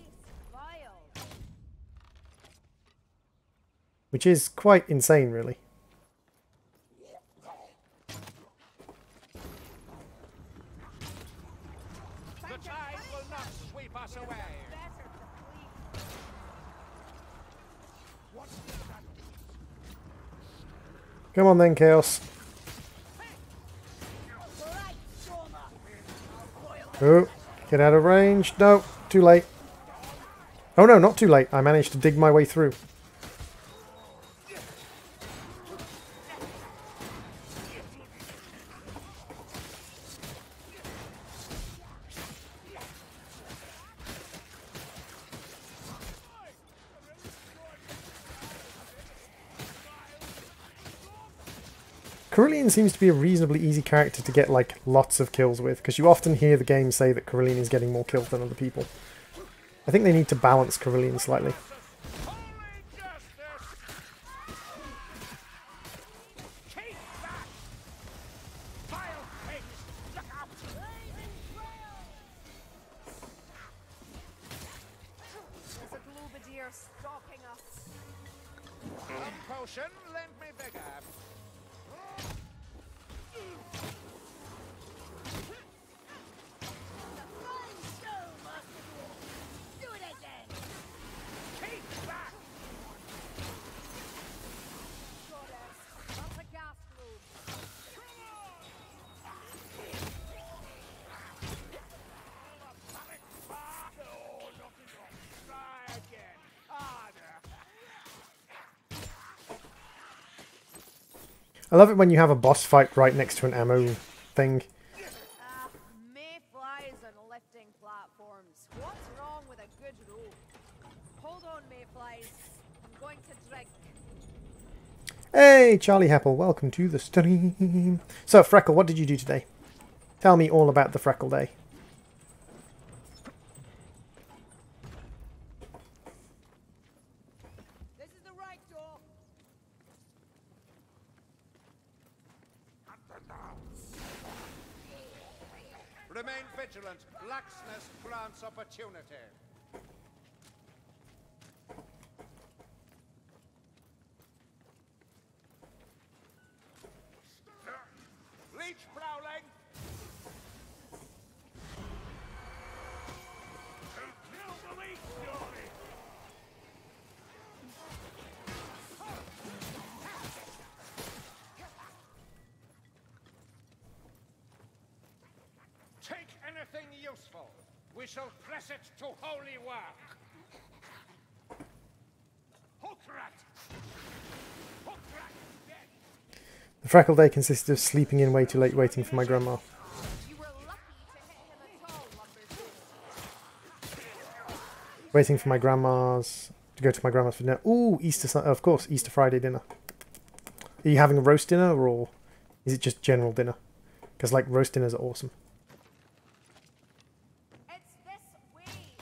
Which is quite insane, really. Come on then, Chaos. Oh, get out of range. No, too late. Oh no, not too late. I managed to dig my way through. Cerulean seems to be a reasonably easy character to get like lots of kills with, because you often hear the game say that Cerulean is getting more kills than other people. I think they need to balance Cerulean slightly. I love it when you have a boss fight right next to an ammo thing. Mayflies and lifting platforms. What's wrong with a good rope? Hold on, mayflies. I'm going to drink. Hey, Charlie Heppel, welcome to the stream. So, Freckle, what did you do today? Tell me all about the Freckle Day. This is the right door. Remain vigilant. Laxness grants opportunity. Leech prowling. Kill the leech, Johnny! Take anything useful. We shall press it to holy work. Hook rat. Hook rat is dead. The Freckle Day consisted of sleeping in way too late waiting for my grandma. You were lucky to hit him at all, Lumberjack. Waiting for my grandma's... to go to my grandma's for dinner. Ooh, of course, Easter Friday dinner. Are you having a roast dinner, or is it just general dinner? Because, like, roast dinners are awesome. It's this way.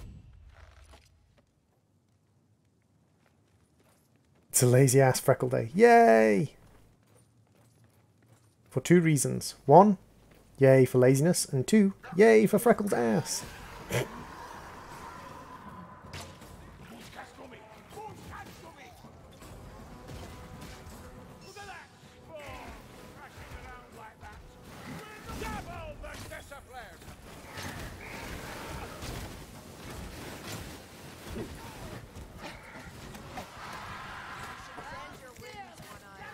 It's a lazy-ass Freckle Day. Yay! For two reasons. One, yay for laziness, and two, yay for Freckle's ass. Look at that! Oh, crashing around like that. Double the discipline! Bend your wings, one eye.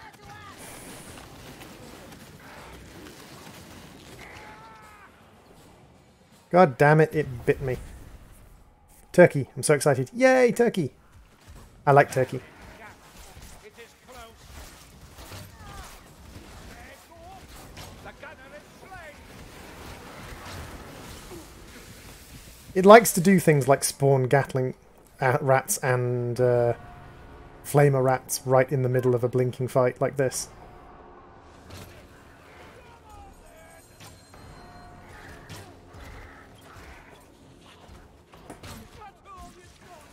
God damn it, it bit me. Turkey. I'm so excited. Yay, turkey! I like turkey. It is close. There go. The gunner is slain. It likes to do things like spawn Gatling rats and flamer rats right in the middle of a blinking fight like this.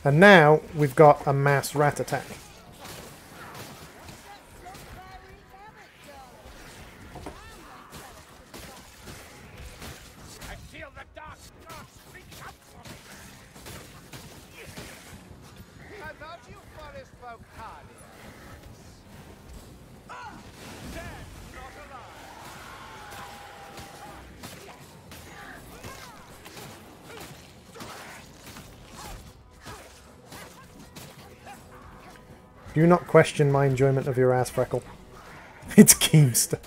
And now we've got a mass rat attack. I feel the dark gods reach out for me. I thought you forest folk hardy. Dead, not alive. Do not question my enjoyment of your ass, Freckle. It's Keemster.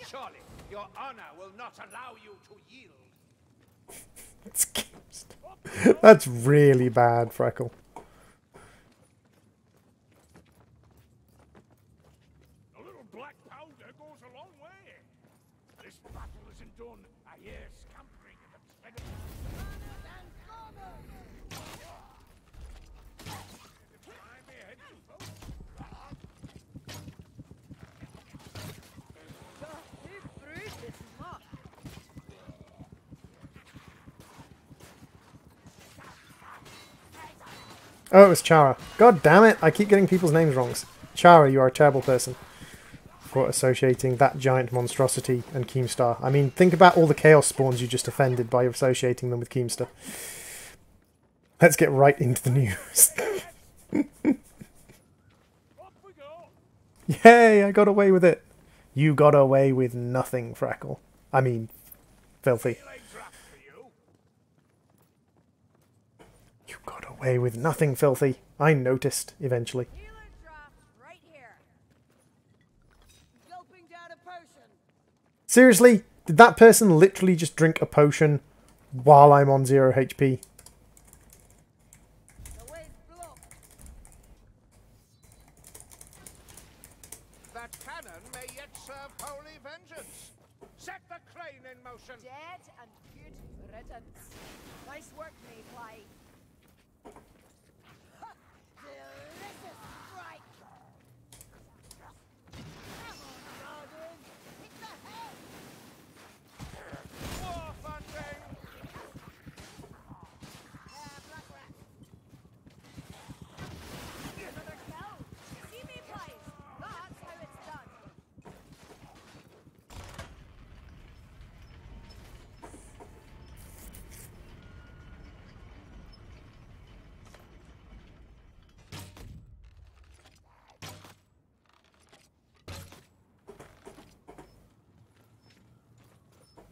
Surely your honor will not allow you to yield. It's Keemster. That's really bad, Freckle. A little black powder goes a long way. This battle isn't done. I hear scampering and upsetting. I may head to both. Who brewed this muck? Oh, it was Chara. God damn it, I keep getting people's names wrong. Chara, you are a terrible person for associating that giant monstrosity and Keemstar. I mean, think about all the Chaos Spawns you just offended by associating them with Keemstar. Let's get right into the news. Off we go. Yay, I got away with it. You got away with nothing, Freckle. I mean, filthy. Feeling draft for you. You got away with nothing, filthy. I noticed, eventually. Healer draft right here. Gulping down a potion. Seriously? Did that person literally just drink a potion while I'm on 0 HP? The way's blocked. unholy vengeance. Set the crane in motion. Dead and good riddance. Nice work, Mayfly. Delicious strike! Come on, Garden! Hit the head! War funding. Black rat! Another kill. See Mayflies. That's how it's done.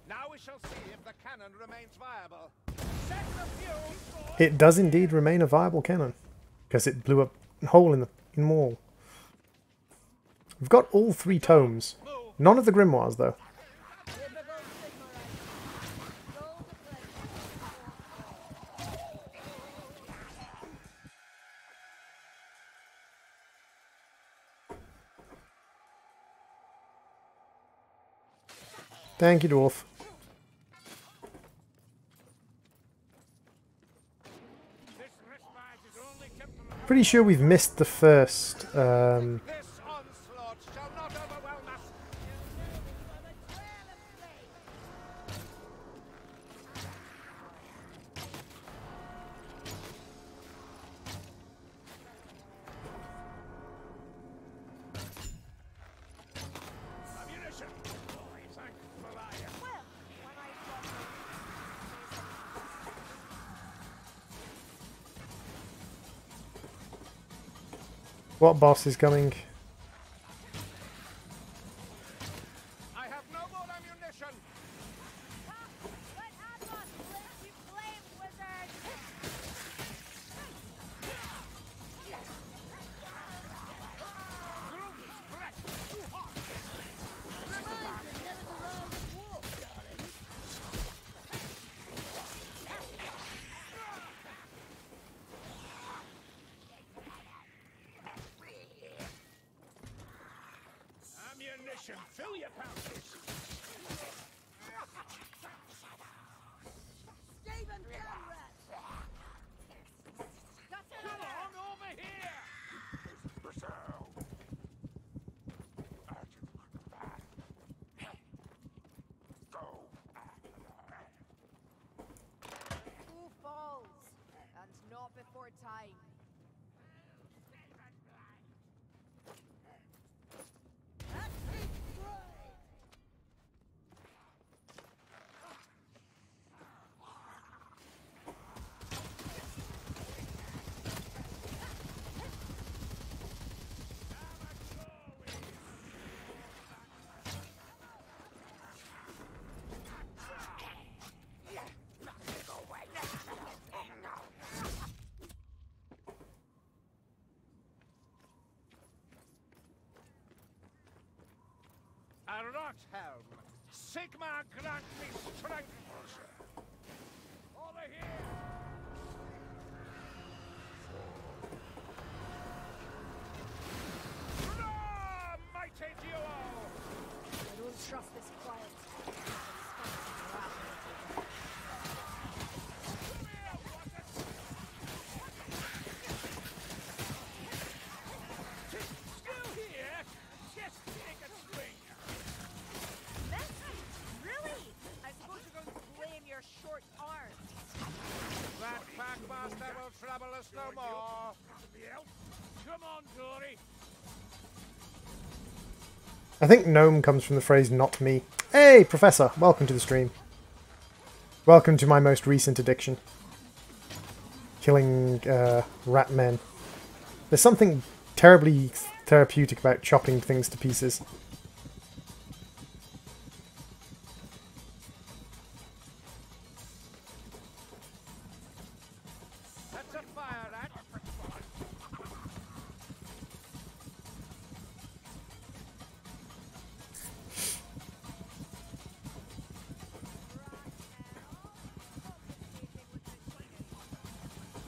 Now we shall see if the cannon remains viable. Set the fuse. It does indeed remain a viable cannon, because it blew a hole in the wall. We've got all 3 tomes. None of the grimoires, though. Typical Sigma right. Gold to Thank you, Dwarf. This respite is only temporary. Pretty sure we've missed the first. This onslaught shall not overwhelm us. Ammunition. Oh, thank Malaya. Well, when I thought What boss is coming? I have no more ammunition. let Advon live to flame, wizard! Ammunition. Fill your pouches. Stephen Conrad! Come on over here. Who falls? And not before time. A rot helm. Sigma grant me strength. Over here. Hurrah, mighty duo! I don't trust this quiet. Still here. Just take a swing. Messi? Really? I suppose you're going to blame your short arms. That packmaster will trouble us no more. Come on, Dory. I think gnome comes from the phrase "not me." Hey, Professor! Welcome to the stream. Welcome to my most recent addiction. Killing rat men. There's something terribly therapeutic about chopping things to pieces. That's a fire rat.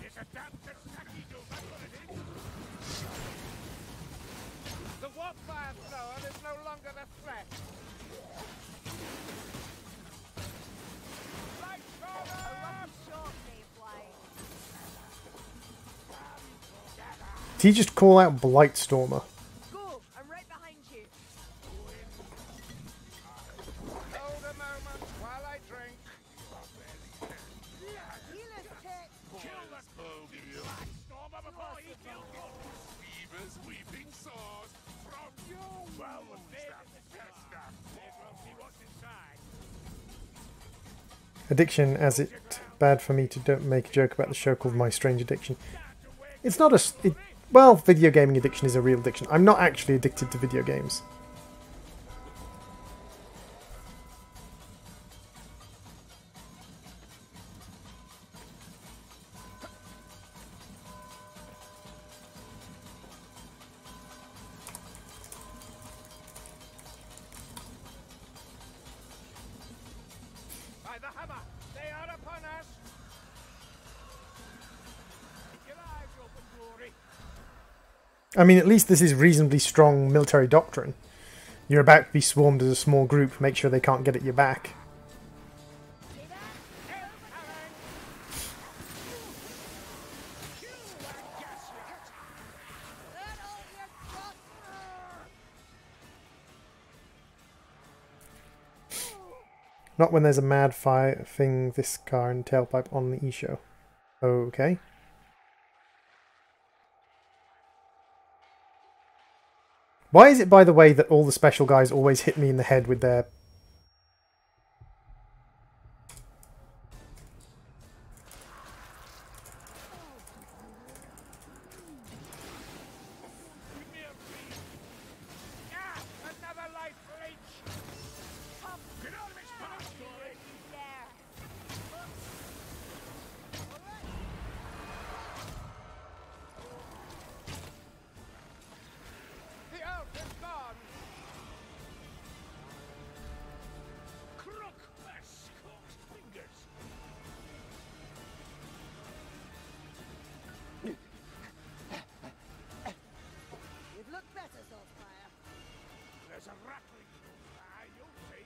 It's a damn Kentucky dude. That's what it is. The warp fire thrower is no Did he just call out Blightstormer? Go! I'm right behind you. Hold a moment while I drink. Healer's kit. Kill that bogey! Stormer before he kills you! Weavers weaving swords from you! Well, we're dead in the chest now. We'll see what's inside. Addiction, as it bad for me to don't make a joke about the show called My Strange Addiction. It's not a... well, video gaming addiction is a real addiction. I'm not actually addicted to video games. By the hammer, they are upon us. Keep your eyes open, Glory. I mean, at least this is reasonably strong military doctrine. You're about to be swarmed as a small group, make sure they can't get at your back. Not when there's a mad fire thing this car and tailpipe on the e-show. Okay. Why is it, by the way, that all the special guys always hit me in the head with their... Another life leech. Get out of his path, Glory! There. The elf is gone. Crook my scorched fingers! You've looked better, Saltfire. There's a rattling. You'll see.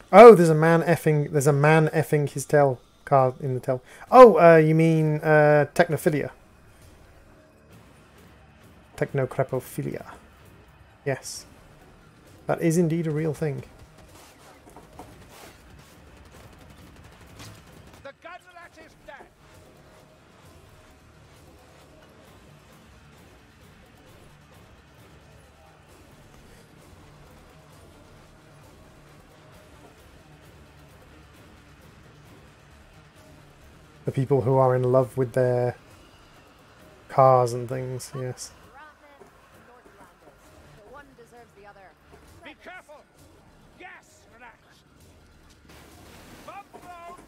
Oh, there's a man effing his tail car in the tail. Oh, you mean technophilia. Technocrepophilia. Yes. That is indeed a real thing. The gunlet is dead. The people who are in love with their cars and things, yes. Ratman, Northlanders. The one deserves the other. Be careful. Gas rats. Bomb thrown.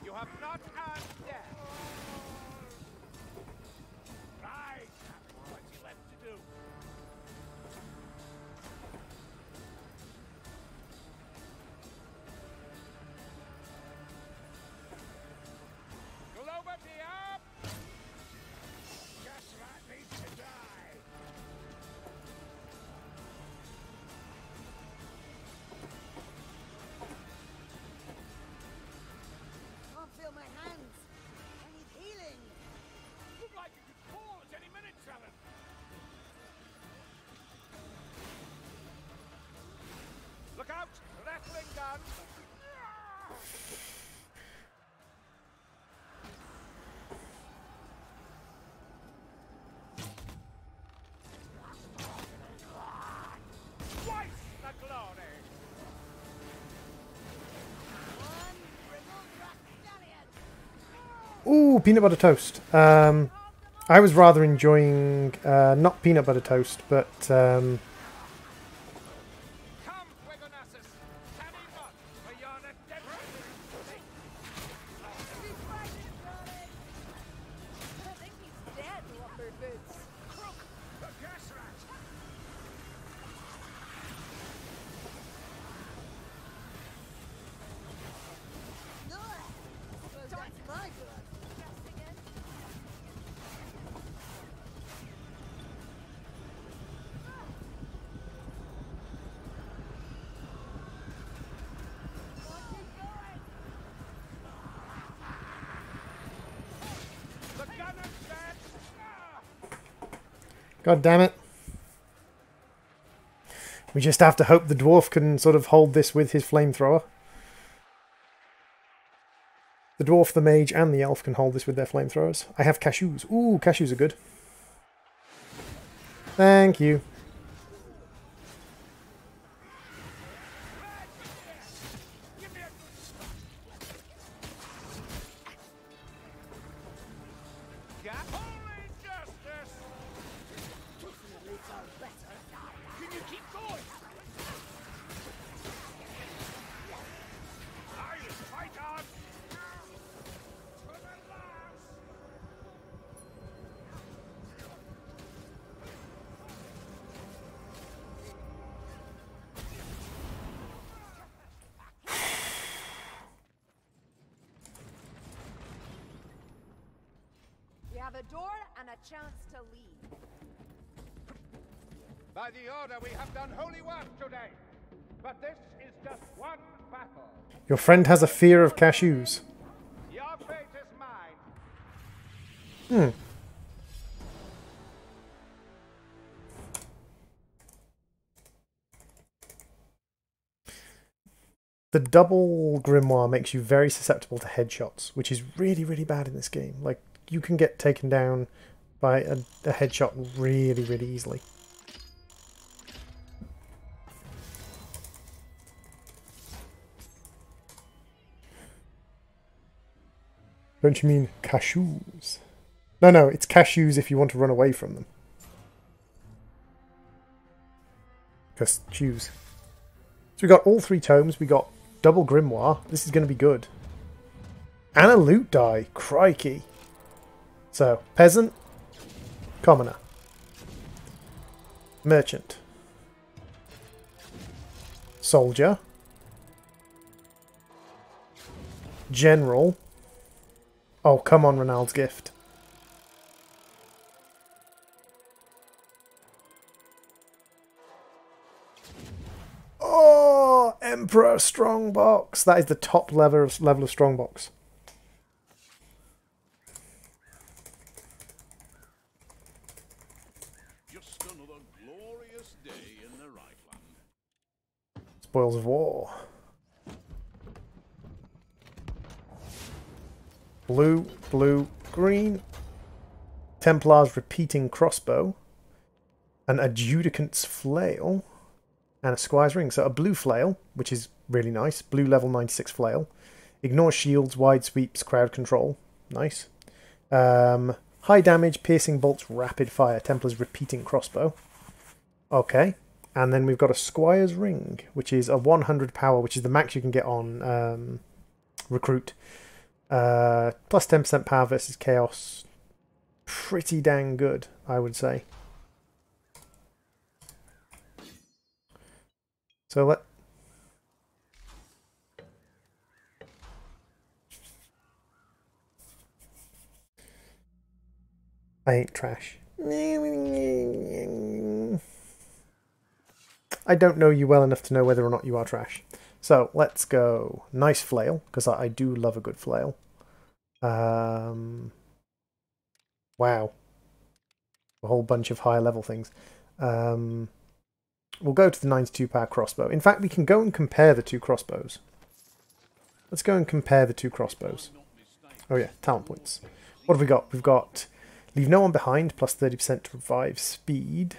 You have not earned death. Right. What's he left to do? Glover be up. Gas rat needs to die. Can't feel my hands. I need healing. Look like you could fall at any minute, Talon. Look out. Rattling gun. Twice the glory. One brittle rapscallion. Ooh, peanut butter toast. I was rather enjoying not peanut butter toast, but Come, Wigonassus. Carry on, for you're the dead. I think he's dead, lumber boots. Crook! The gas rat! God damn it. We just have to hope the dwarf can sort of hold this with his flamethrower. The dwarf, the mage, and the elf can hold this with their flamethrowers. I have cashews. Ooh, cashews are good. Thank you. We have a door and a chance to lead. By the order, we have done holy work today. But this is just one battle. Your friend has a fear of cashews. Your fate is mine. The double grimoire makes you very susceptible to headshots, which is really, really bad in this game. Like, you can get taken down by a headshot really, really easily. Don't you mean cashews? No, it's cashews if you want to run away from them. Just choose. So we got all 3 tomes, we got double grimoire. This is going to be good. And a loot die. Crikey. So, peasant, commoner, merchant, soldier, general. Oh, come on, Ronald's gift. Oh, Emperor Strongbox. That is the top level of Strongbox. Just another glorious day in the right land. Spoils of War. Blue, blue, green. Templar's Repeating Crossbow. An Adjudicant's Flail. And a Squire's Ring. So a blue flail, which is really nice. Blue level 96 flail. Ignores shields, wide sweeps, crowd control. Nice. High damage, piercing bolts, rapid fire. Templar's Repeating Crossbow. Okay. And then we've got a Squire's Ring, which is a 100 power, which is the max you can get on Recruit. Plus 10% power versus Chaos. Pretty dang good, I would say. So I ain't trash. I don't know you well enough to know whether or not you are trash. So let's go. Nice flail, because I do love a good flail. Wow. A whole bunch of higher level things. We'll go to the 92 power crossbow. In fact, we can go and compare the 2 crossbows. Let's go and compare the 2 crossbows. Oh yeah, talent points. What have we got? We've got Leave No One Behind, plus 30% to revive speed.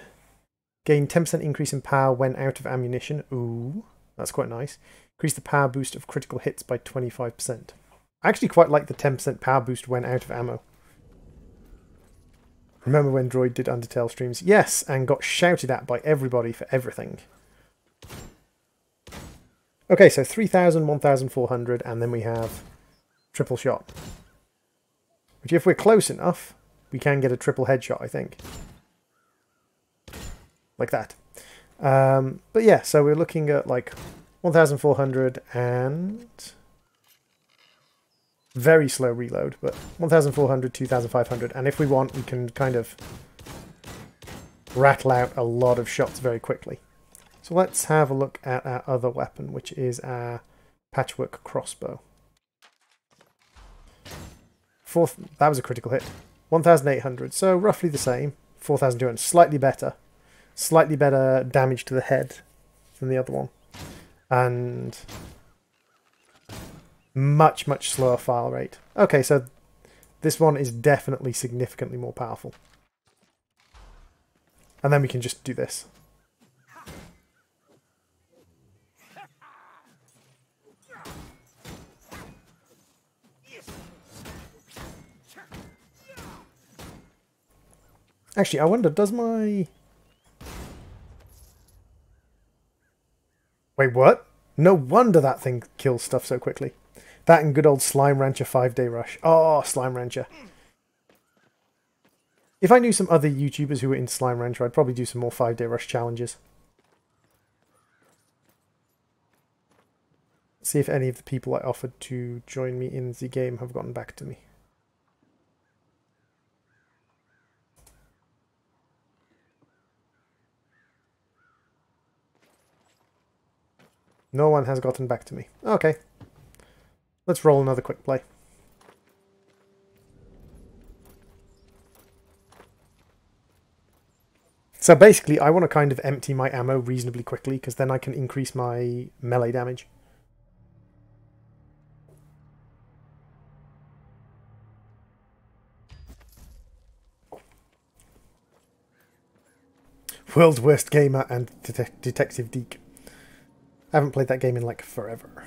Gain 10% increase in power when out of ammunition. Ooh, that's quite nice. Increase the power boost of critical hits by 25%. I actually quite like the 10% power boost when out of ammo. Remember when Droid did Undertale streams? Yes, and got shouted at by everybody for everything. Okay, so 3,000, 1,400, and then we have triple shot. Which if we're close enough, we can get a triple headshot, I think. Like that. But yeah, so we're looking at like 1,400 and... very slow reload, but 1,400, 2,500, and if we want, we can kind of rattle out a lot of shots very quickly. So let's have a look at our other weapon, which is our patchwork crossbow. That was a critical hit. 1,800, so roughly the same. 4,200. Slightly better. Slightly better damage to the head than the other one. And much, much slower file rate. Okay, so this one is definitely significantly more powerful. And then we can just do this. Actually, I wonder, does my... Wait, what? No wonder that thing kills stuff so quickly. That and good old Slime Rancher 5-day rush. Oh, Slime Rancher. If I knew some other YouTubers who were in Slime Rancher, I'd probably do some more 5-day rush challenges. See if any of the people I offered to join me in the game have gotten back to me. No one has gotten back to me. Okay. Let's roll another quick play. So basically, I want to kind of empty my ammo reasonably quickly, because then I can increase my melee damage. World's Worst Gamer and Detective Deke. I haven't played that game in like forever.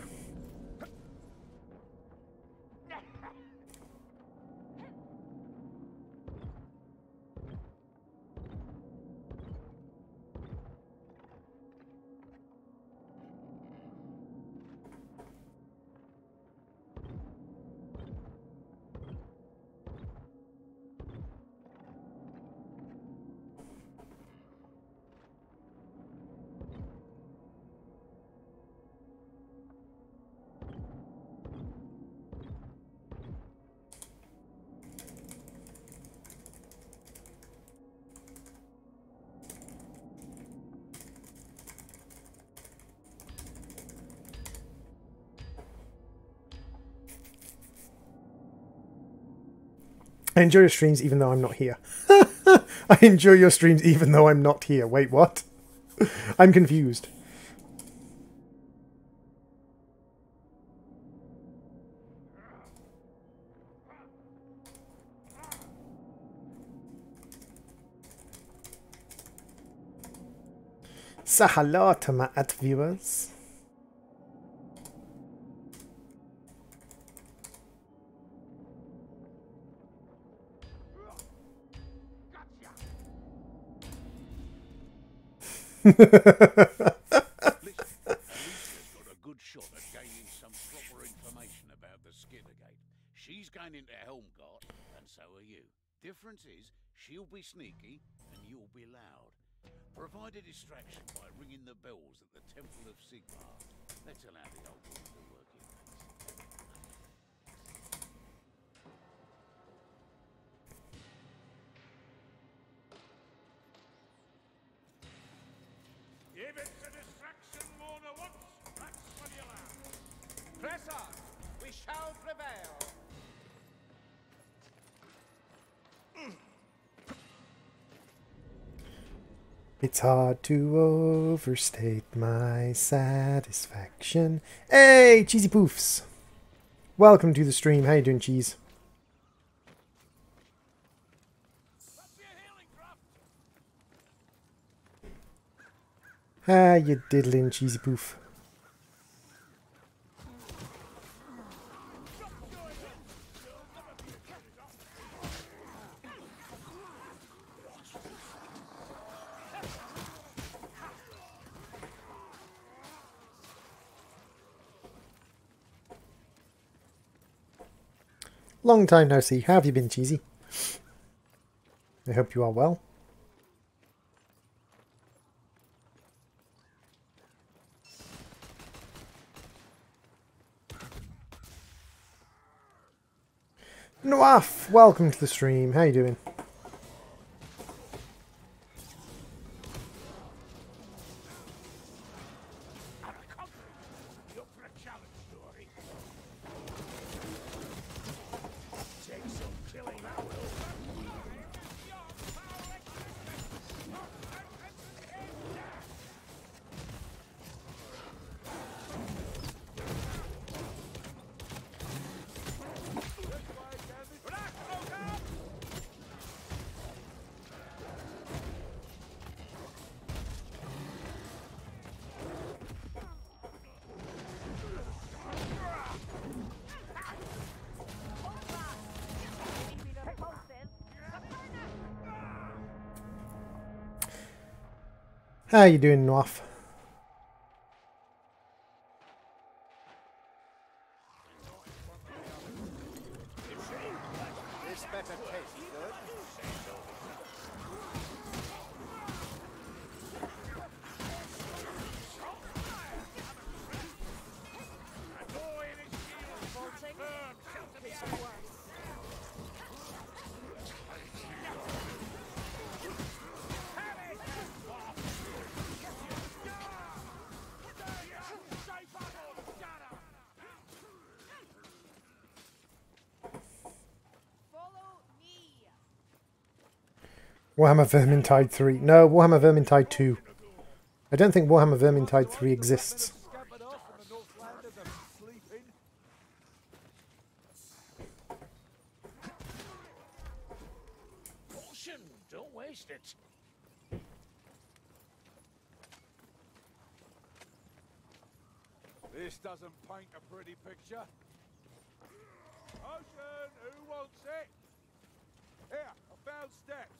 I enjoy your streams even though I'm not here. I enjoy your streams even though I'm not here. Wait, what? I'm confused. Say hello to my viewers. Alicia's got a good shot at gaining some proper information about the Skittergate. She's going into Helmgart, and so are you. Difference is, she'll be sneaky, and you'll be loud. Provide a distraction by ringing the bells at the Temple of Sigmar. Let's allow the old woman to work in peace. If it's a distraction more than once, that's when you'll have. Press on. We shall prevail. It's hard to overstate my satisfaction. Hey, Cheesy Poofs! Welcome to the stream. How you doing, Cheese? How you diddling, Cheesy Poof? Long time no see. How have you been, Cheesy? I hope you are well. Noaf, welcome to the stream. How you doing? You're for a challenge, Dory. Take some killing, that will. How you doing, Noff? This better taste good. Bolting. Could be worse. Follow me. Warhammer Vermintide 3. No, Warhammer Vermintide 2. I don't think Warhammer Vermintide 3 exists. Scampered off and the Northlanders are sleeping. Caution, don't waste it. This doesn't paint a pretty picture. Ocean, who wants it? Here, I found steps.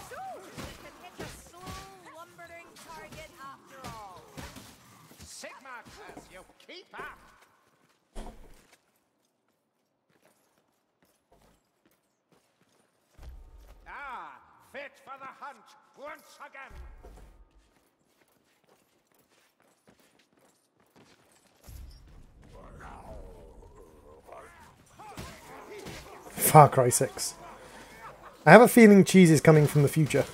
So, we can hit a slow, lumbering target after all. Sigma curse you, keep up. Ah, fit for the hunt once again. Far Cry 6. I have a feeling Cheese is coming from the future.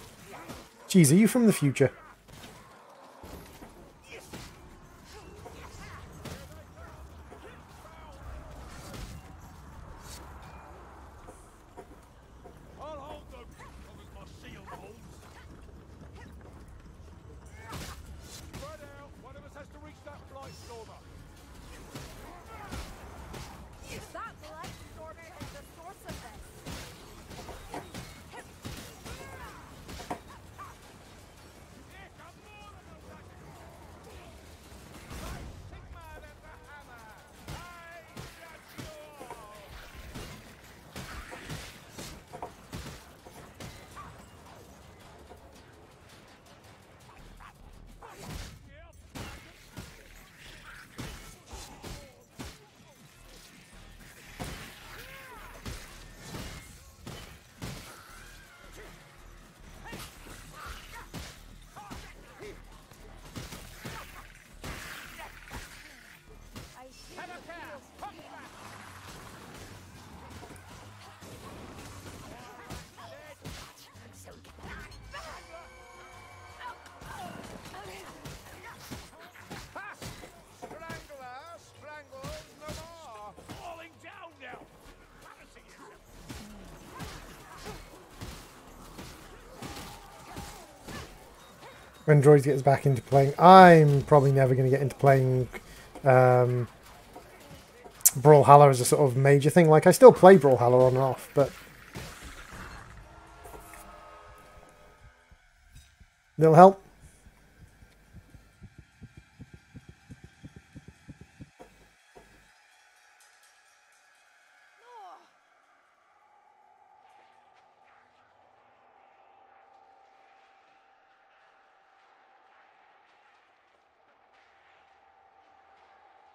Cheese, are you from the future? I'll hold them, as long as my shield holds. Spread out, one of us has to reach that flight stormer. That blood stormer is the source of this. Here come more than a wagon. Sigma and the hammer. I judge you all. I see Have a the care. field. Pop back. Ha! Strangler, strangles no more. Falling down now. Fancy yourself. When Droid gets back into playing, I'm probably never going to get into playing Brawlhalla as a sort of major thing. Like, I still play Brawlhalla on and off, but it'll help.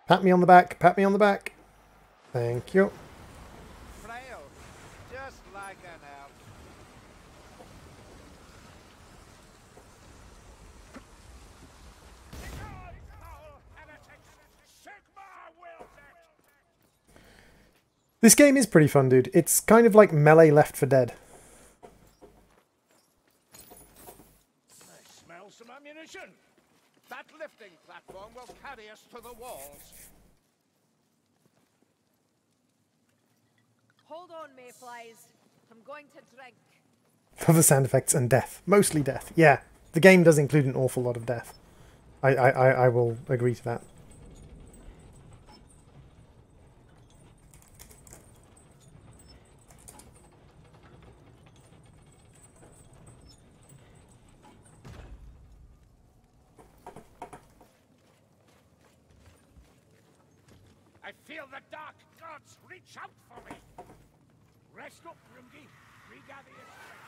Pat me on the back, pat me on the back. Thank you. Frail, just like an elf. This game is pretty fun, dude. It's kind of like Melee Left 4 Dead. I smell some ammunition. That lifting platform will carry us to the walls. Hold on, mayflies. I'm going to drink. For the sound effects and death. Mostly death. Yeah, the game does include an awful lot of death. I will agree to that. I feel the dark gods reach out for me. Rest up, Grimgy. Regather your strength.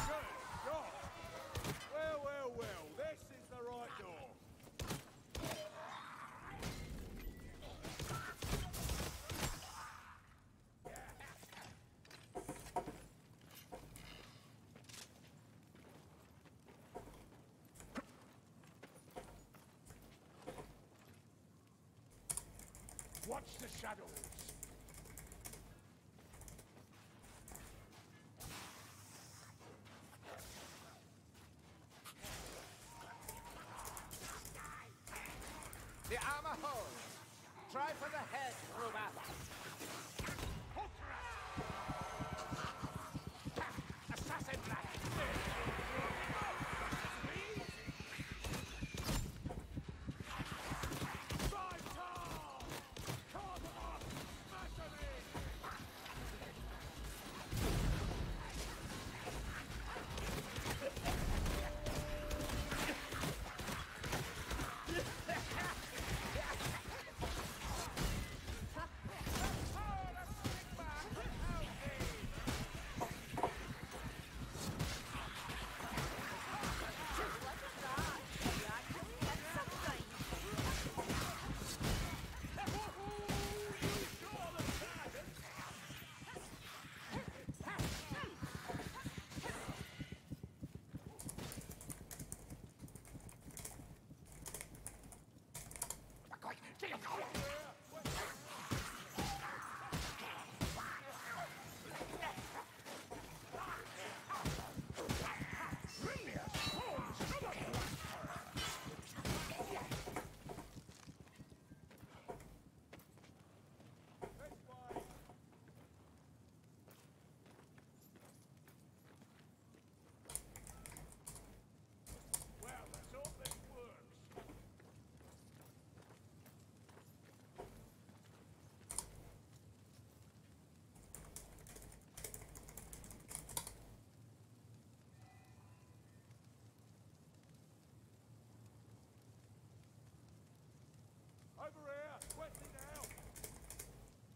Good. Door. Well, well, well. This is the right door. Watch the shadows. The armor holds. Try for the head, Ruba. Assassin black.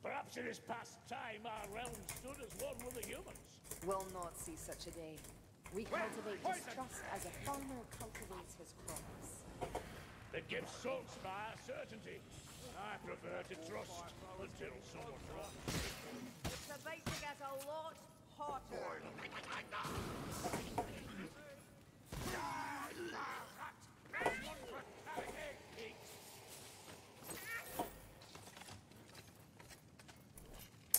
Perhaps it is past time our realm stood as one with the humans. Will not see such a day. We cultivate distrust as a farmer cultivates his crops. It gives Saltspire certainty. I prefer to trust until someone wrong. It's about to get a lot hotter.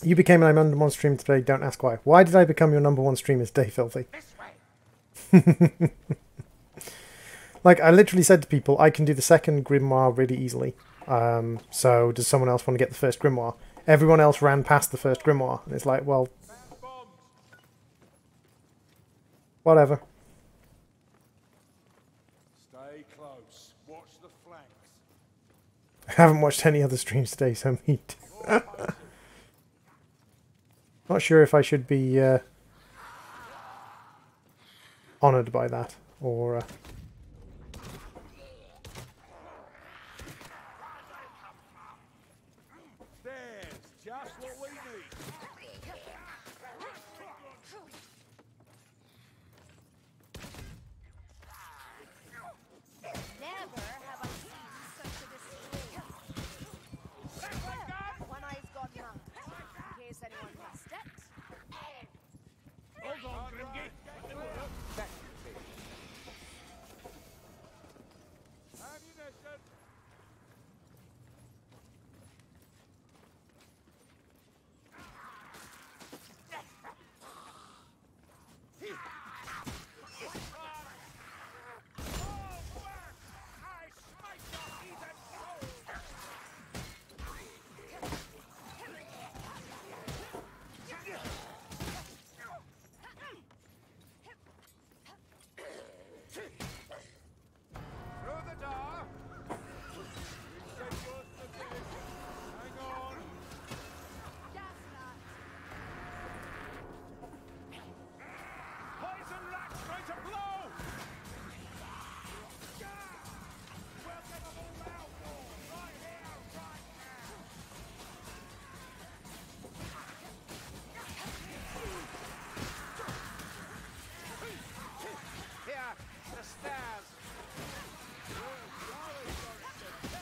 You became my number one streamer today, don't ask why. Why did I become your number one streamer today, Filthy? Like, I literally said to people, I can do the second grimoire really easily. So does someone else want to get the first grimoire? Everyone else ran past the first grimoire. And it's like, well... whatever. Stay close. Watch the flanks. I haven't watched any other streams today, so me too. Not sure if I should be honoured by that, or... There's just what we need. Never have I seen such a display. One eye's gone numb, in case anyone missed it. Hold on, Grimgate.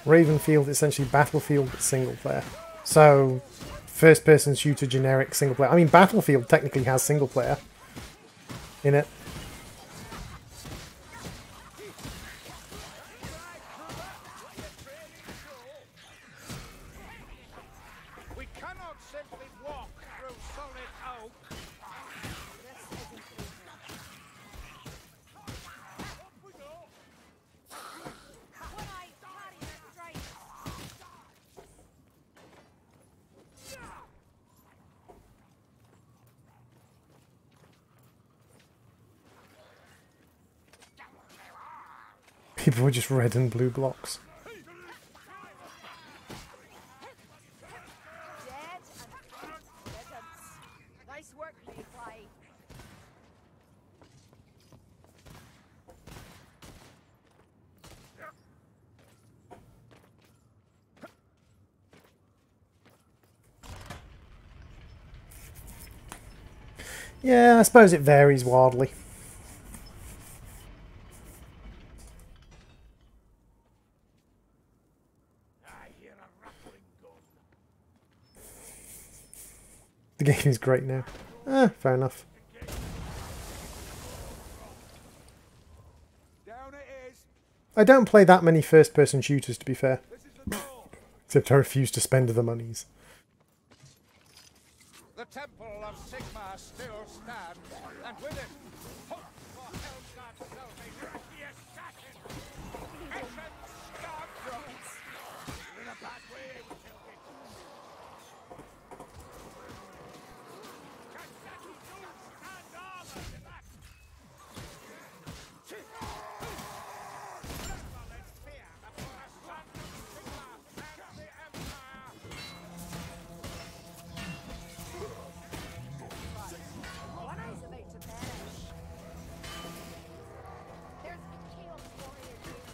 Ravenfield is essentially Battlefield but single player. So, first person shooter generic single player. I mean, Battlefield technically has single player in it. We cannot simply walk through solid oak. One-eye carrier strike. People were just red and blue blocks. Dead and riddance. Nice work, Mayfly. Yeah, I suppose it varies wildly. I hear a rattling gun. The game is great now. Fair enough. Down it is. I don't play that many first-person shooters, to be fair. This is the door. Except I refuse to spend the monies. The temple of Sigma still stands, and with it, hope for Helmgard's salvation. The assassin! Ancient scoundrels! You're in a bad way, we tell me. Kansaki Zeus and armor to that! Never let fear before a son of Sigma and the Empire! One-eye's about to perish. There's a chaos warrior here.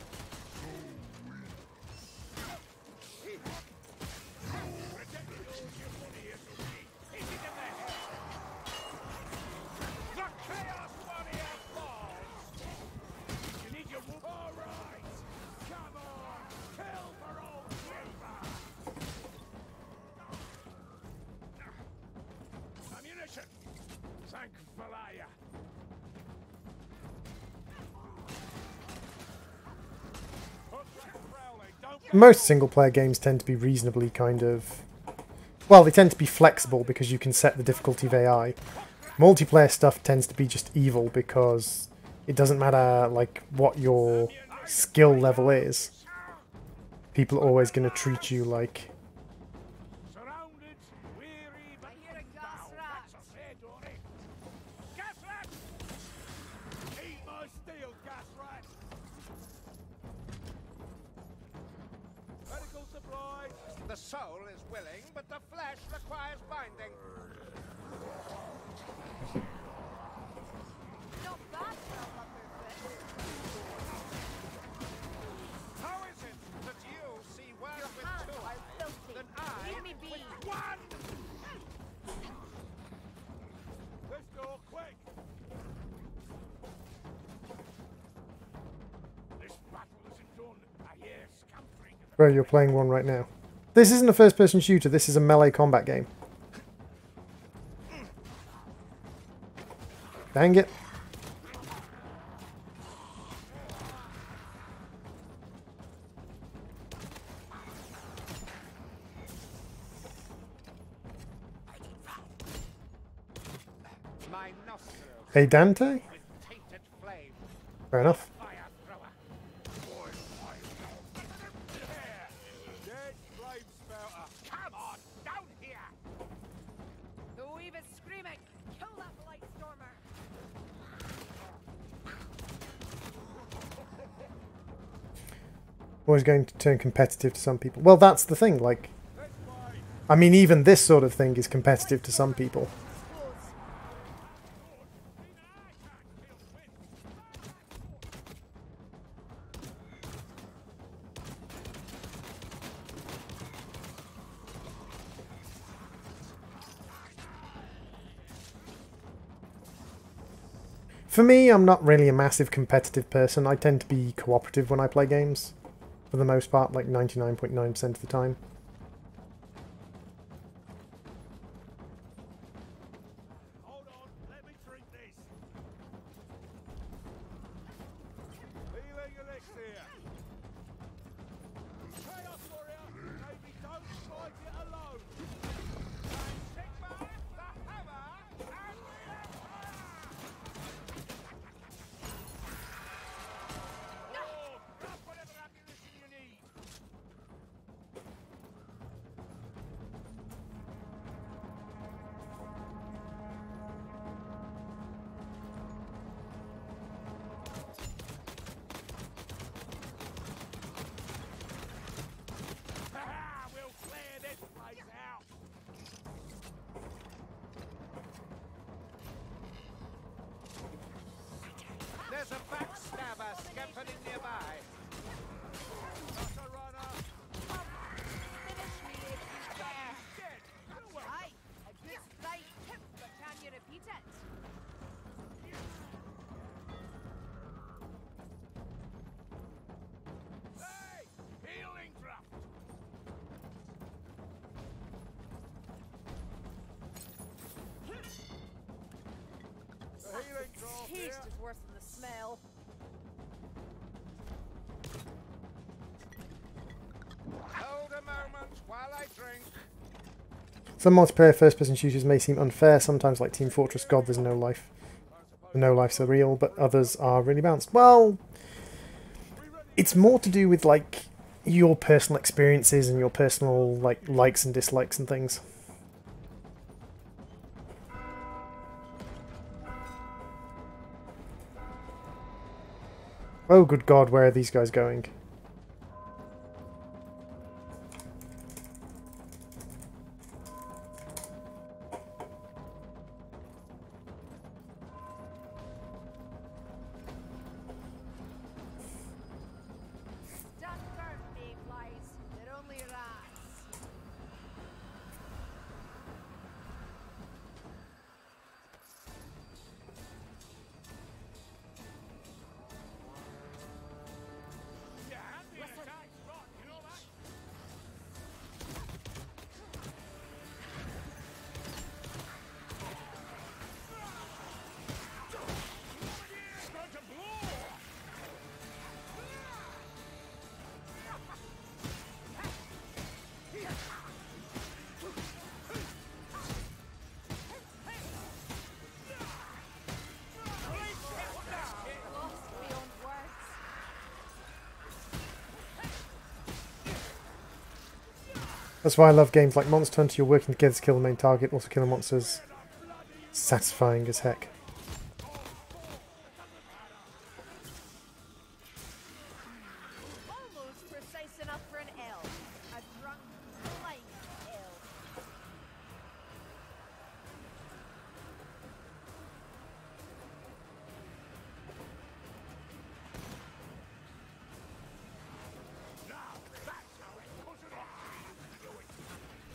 The Chaos Warrior falls! You need your whoop. All right! Come on! Kill for old Silver! Ammunition! Thank Valaya! Most single-player games tend to be reasonably kind of... Well, they tend to be flexible because you can set the difficulty of AI. Multiplayer stuff tends to be just evil because it doesn't matter like what your skill level is. People are always going to treat you like... Surrounded, weary, but I hear a gas bound. rat. That's a fair, Donny. Gas rat! Eat my steel, gas rat! Medical supplies. The soul is willing, but the flesh requires binding. Not bad for a lumberfoot. How is it that you see words Your with hands two are eyes, filthy. than I Leave me be. with one? Let's go quick! This battle isn't done. I hear scampering. Bro, you're playing one right now. This isn't a first-person shooter, this is a melee combat game. Dang it. My nostrils Hey, Dante? with tainted flame. Fair enough. Fire thrower. There! Dead flame spouter. Come on, down here! The weave is screaming. Kill that light stormer. Always going to turn competitive to some people. Well, that's the thing, like... I mean, even this sort of thing is competitive to some people. For me, I'm not really a massive competitive person. I tend to be cooperative when I play games. for the most part, like 99.9% of the time. Hold on, let me drink this. Healing elixir. Straight up, warrior. Maybe don't fight it alone. Sigma, the hammer, and the empire. Oh, grab whatever ammunition you need. We'll clear this place out. There's a backstabber scampered nearby. Not a runner. Finish me if you dare. Dead. You're welcome. Aye, a good straight tip, but can you repeat it? Hey, healing draft. The healing draft here. Taste is worse than the smell. Hold a moment while I drink. Some multiplayer first-person shooters may seem unfair. Sometimes, like Team Fortress, God, there's no life. The no life's are real, but others are really balanced. Well, it's more to do with like your personal experiences and your personal like likes and dislikes and things. Oh, good God, where are these guys going? Stand firm, mayflies. They're only rats. Yeah, hand me a attack. Right, you know that? Start to blow. Lost beyond words. That's why I love games like Monster Hunter. You're working together to kill the main target, also killing monsters. Satisfying as heck. Almost precise enough for an L. A drunk, blind L.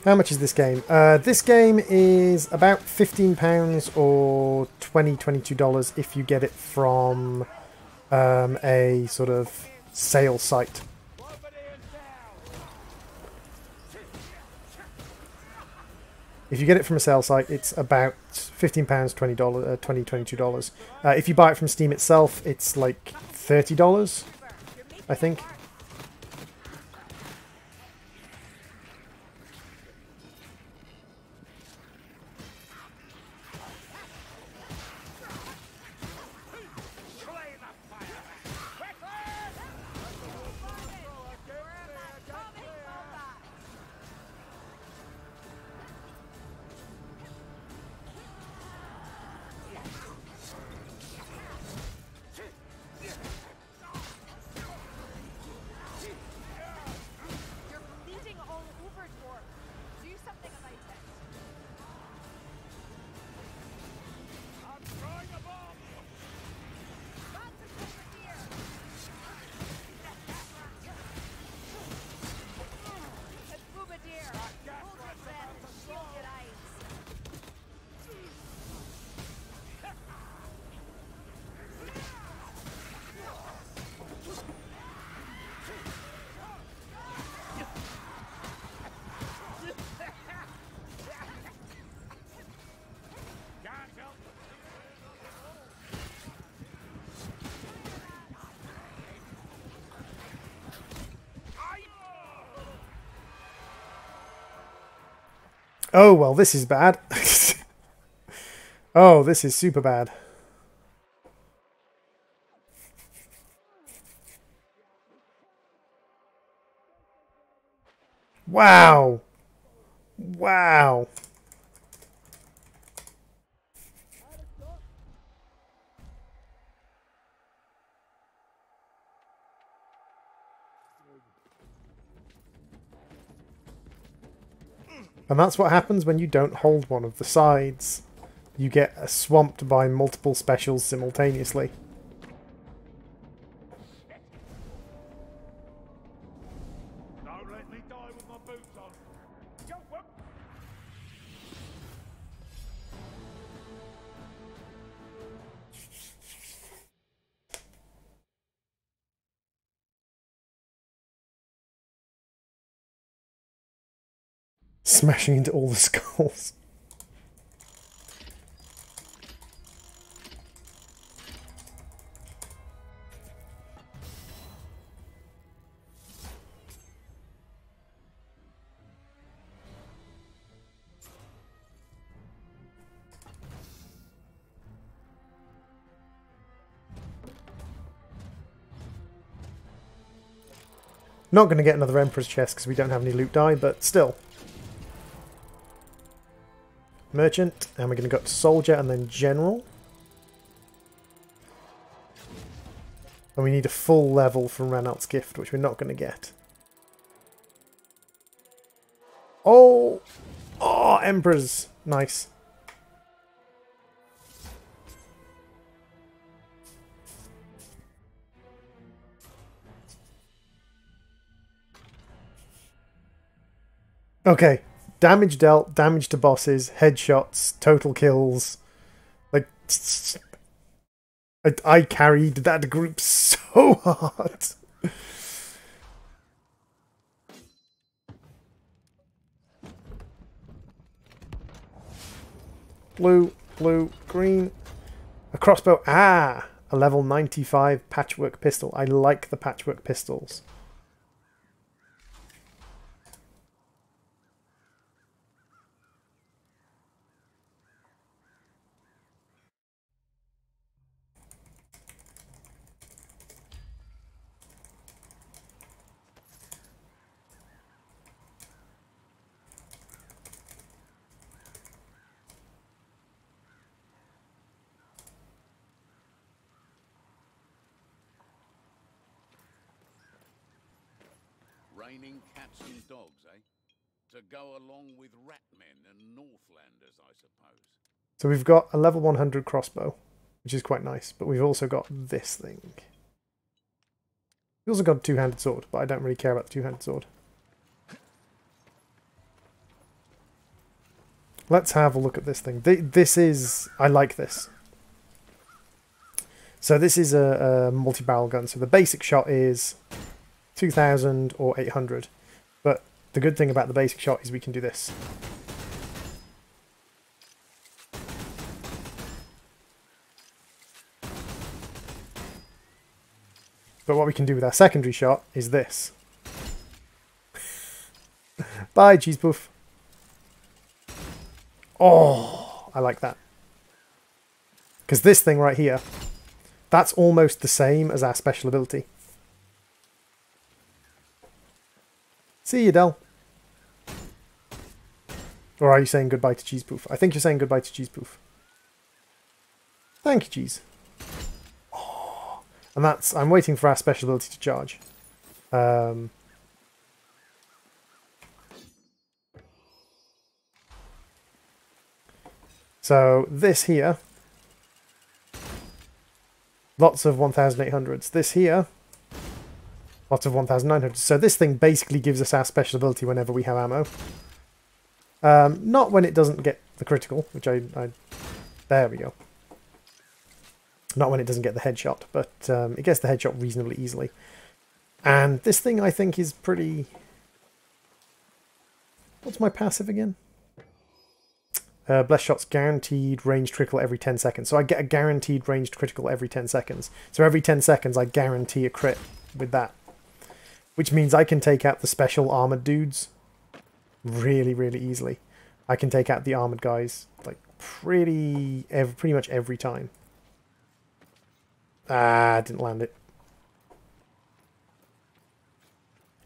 How much is this game? This game is about £15 or $22 if you get it from a sort of sale site. If you get it from a sale site, it's about £15, $20, $22. If you buy it from Steam itself, it's like $30, I think. Oh, well, this is bad. Oh, this is super bad. Wow. Wow. And that's what happens when you don't hold one of the sides. You get swamped by multiple specials simultaneously. Don't let me die with my boots on. Go, whoop. Smashing into all the skulls. Not going to get another Emperor's chest because we don't have any loot die, but still. Merchant, and we're going to go to Soldier and then General. And we need a full level from Ranalt's Gift, which we're not going to get. Oh! Oh, Emperors! Nice. Okay. Damage dealt, damage to bosses, headshots, total kills. Like, I carried that group so hard. Blue, blue, green. A crossbow. Ah! A level 95 patchwork pistol. I like the patchwork pistols. Raining cats and dogs, eh? To go along with ratmen and Northlanders, I suppose. So we've got a level 100 crossbow, which is quite nice, but we've also got this thing. We've also got a two-handed sword, but I don't really care about the two-handed sword. Let's have a look at this thing. This is... I like this. So this is a multi-barrel gun. So the basic shot is 2000 or 800. But the good thing about the basic shot is we can do this. But what we can do with our secondary shot is this. Bye, cheese poof. Oh, I like that. Because this thing right here, that's almost the same as our special ability. See you, Del. Or are you saying goodbye to cheese poof? I think you're saying goodbye to cheese poof. Thank you, cheese. Oh, and that's... I'm waiting for our special ability to charge. So this here, lots of 1800s. This here, lots of 1900s. So this thing basically gives us our special ability whenever we have ammo. Not when it doesn't get the critical, which there we go. Not when it doesn't get the headshot, but it gets the headshot reasonably easily. And this thing I think is pretty... What's my passive again? Blessed shots guaranteed ranged critical every 10 seconds. So I get a guaranteed ranged critical every 10 seconds. So every 10 seconds I guarantee a crit with that. Which means I can take out the special armored dudes really, really easily. I can take out the armored guys like pretty much every time. Ah, didn't land it.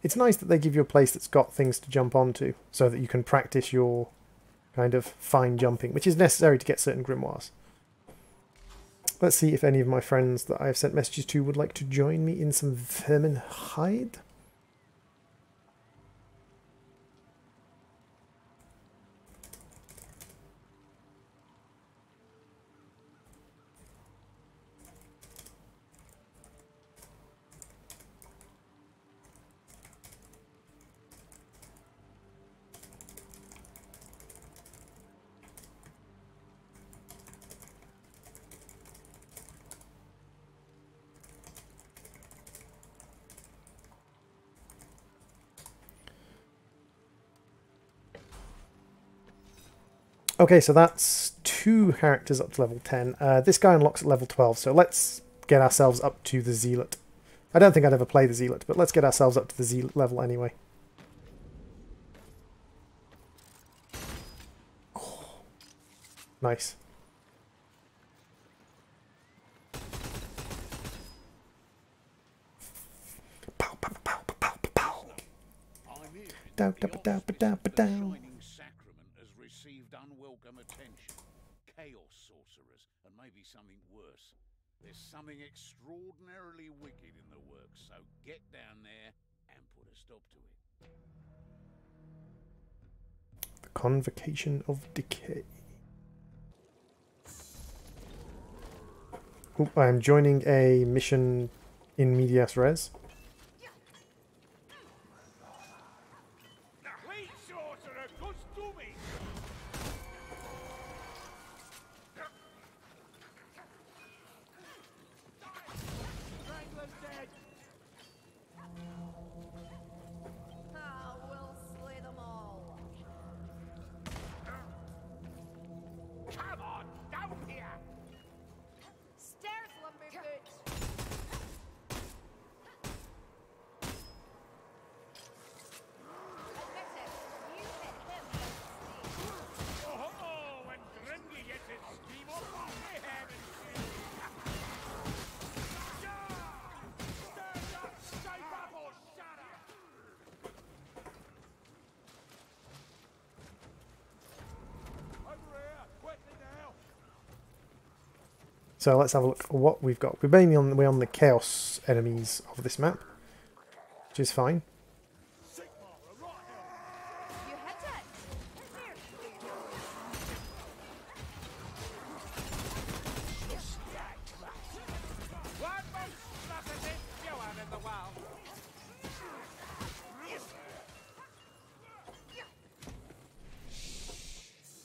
It's nice that they give you a place that's got things to jump onto so that you can practice your kind of fine jumping, which is necessary to get certain grimoires. Let's see if any of my friends that I have sent messages to would like to join me in some Vermintide. Okay, so that's 2 characters up to level 10. This guy unlocks at level 12, so let's get ourselves up to the Zealot. I don't think I'd ever play the Zealot, but let's get ourselves up to the Zealot level anyway. Oh, nice. Pow, pow, pow, pow, pow, pow. Down, down, down, down, down. Chaos sorcerers, and maybe something worse. There's something extraordinarily wicked in the works, so get down there and put a stop to it. The Convocation of Decay. Oop, I'm joining a mission in medias res. So let's have a look at what we've got. We're mainly on the chaos enemies of this map, which is fine.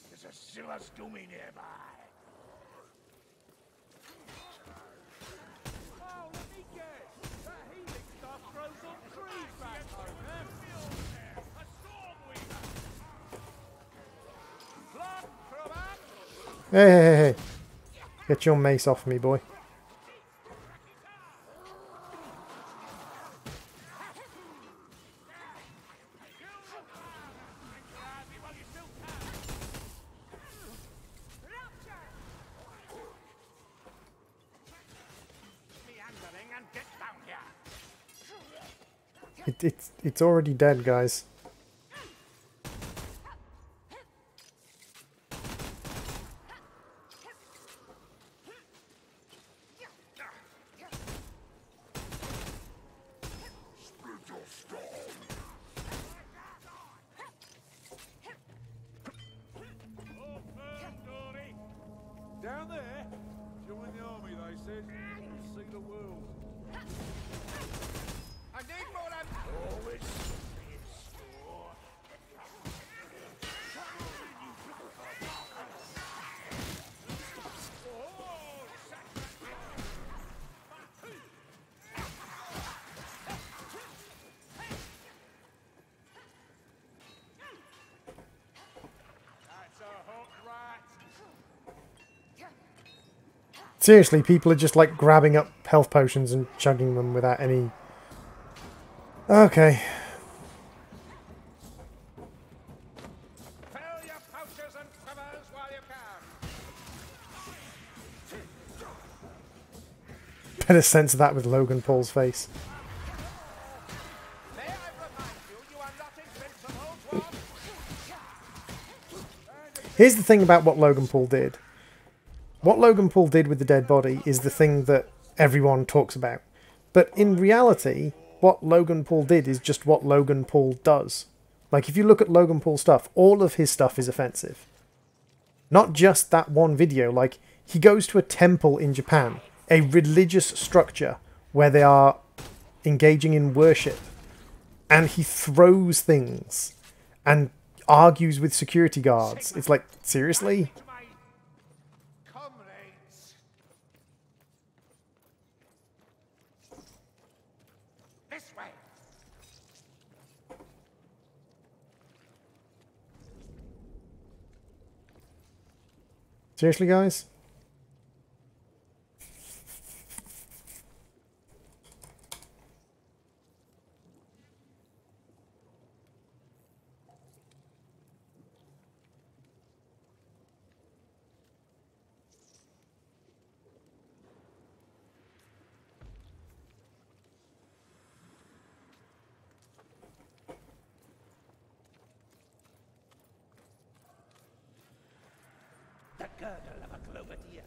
There's a Silas Gumi nearby. Hey, hey, hey, hey. Get your mace off me, boy. It's already dead, guys. Down there, join the army, they said. See the world. I need more than... Always in store. That's a hot rat. Seriously, people are just like grabbing up health potions and chugging them without any... Okay. Fill your pouches get a sense of that with Logan Paul's face. May I remind you, you are not invincible to Here's the thing about what Logan Paul did. What Logan Paul did with the dead body is the thing that everyone talks about. But in reality, what Logan Paul did is just what Logan Paul does. Like, if you look at Logan Paul's stuff, all of his stuff is offensive. Not just that one video. Like, he goes to a temple in Japan, a religious structure where they are engaging in worship, and he throws things and argues with security guards. It's like, seriously? my comrades. This way. Seriously, guys? The girdle of a clovertier.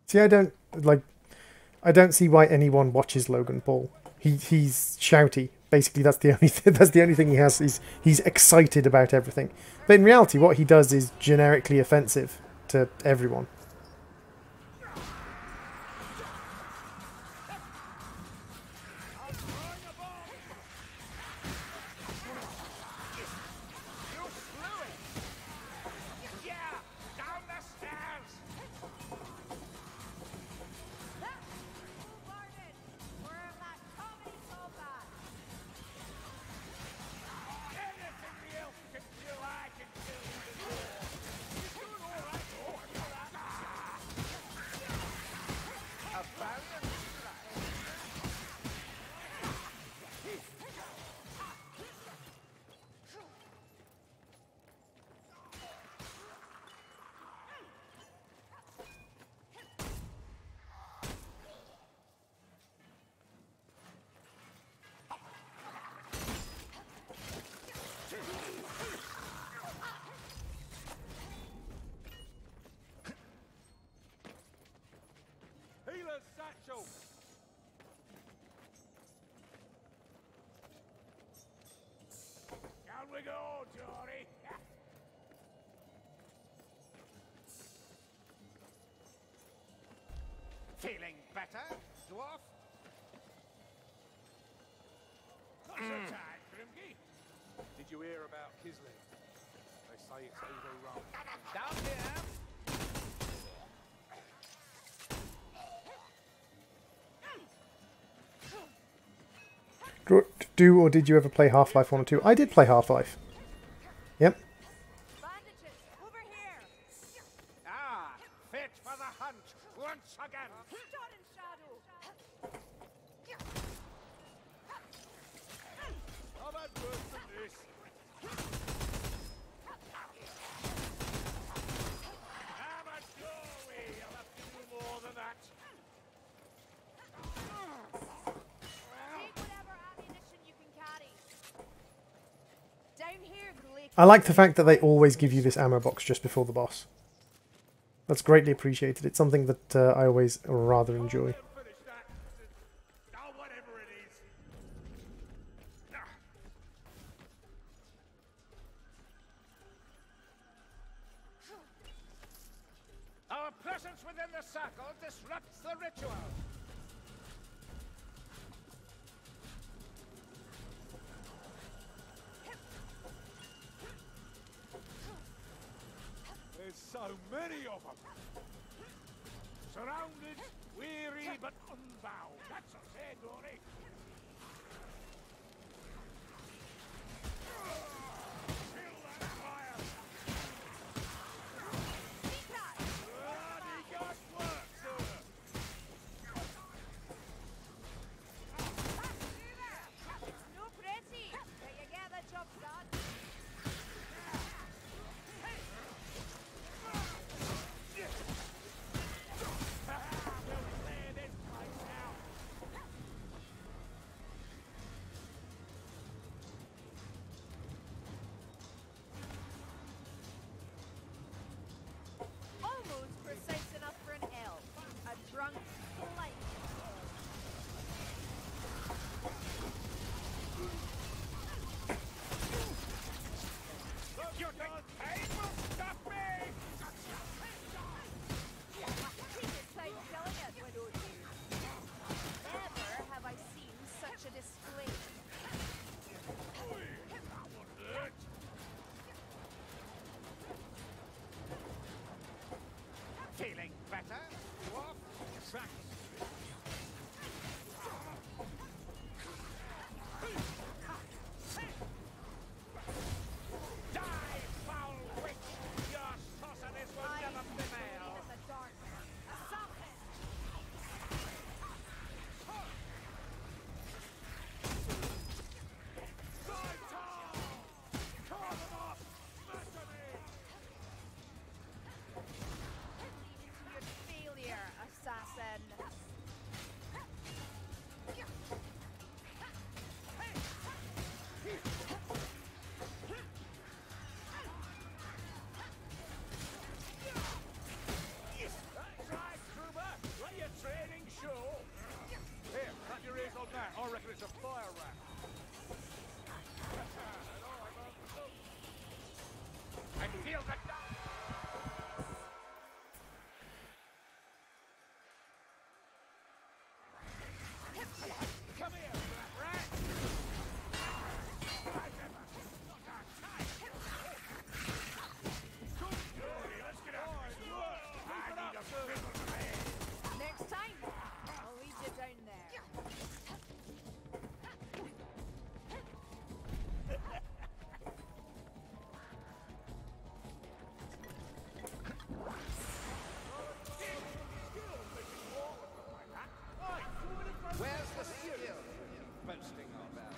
See, I don't see why anyone watches Logan Paul. He's shouty. Basically, that's the only thing he has. He's excited about everything. But in reality, what he does is generically offensive to everyone. Healer's satchel. Down we go, Jory. Feeling better, dwarf? Not so tired, Grimky. Did you hear about Kislev? They say it's overrun. Down here. Do or did you ever play Half-Life 1 or 2? I did play Half-Life. Yep. Bandages, over here. Ah, fit for the hunt once again. Start in shadow. I've had worse than this. Have a go away. You'll have to do more than that. Take whatever ammunition you can carry. Down here, the lake. I like the fact that they always give you this ammo box just before the boss. That's greatly appreciated. It's something that I always rather enjoy. Finish that. Oh, whatever it is. Our presence within the circle disrupts the ritual. So many of them. Surrounded, weary, but unbound. That's us, eh, Dory? Feel that fire! Bloody good work, sir! No pretty, but you get the job done. We'll clear this place out. Almost precise enough for an elf. A drunk flight. Look, you think pain will stop me? Take your time killing it, widow dude. Never have I seen such a display. That one hurt. Feeling better? What? Thanks. Die, foul witch! Your sorceress will I never see prevail. in the dark. Assassin! Call them off! Murder me! Lead to your failure, assassin. That's right, Kruber! Let your training show! Here, cut your ears on that. I reckon it's a fire rat. I feel the Come here, rat! Let's get out of this work! I need a fizzle to me! Next time, I'll lead you down there. Where's the skill you're boasting about?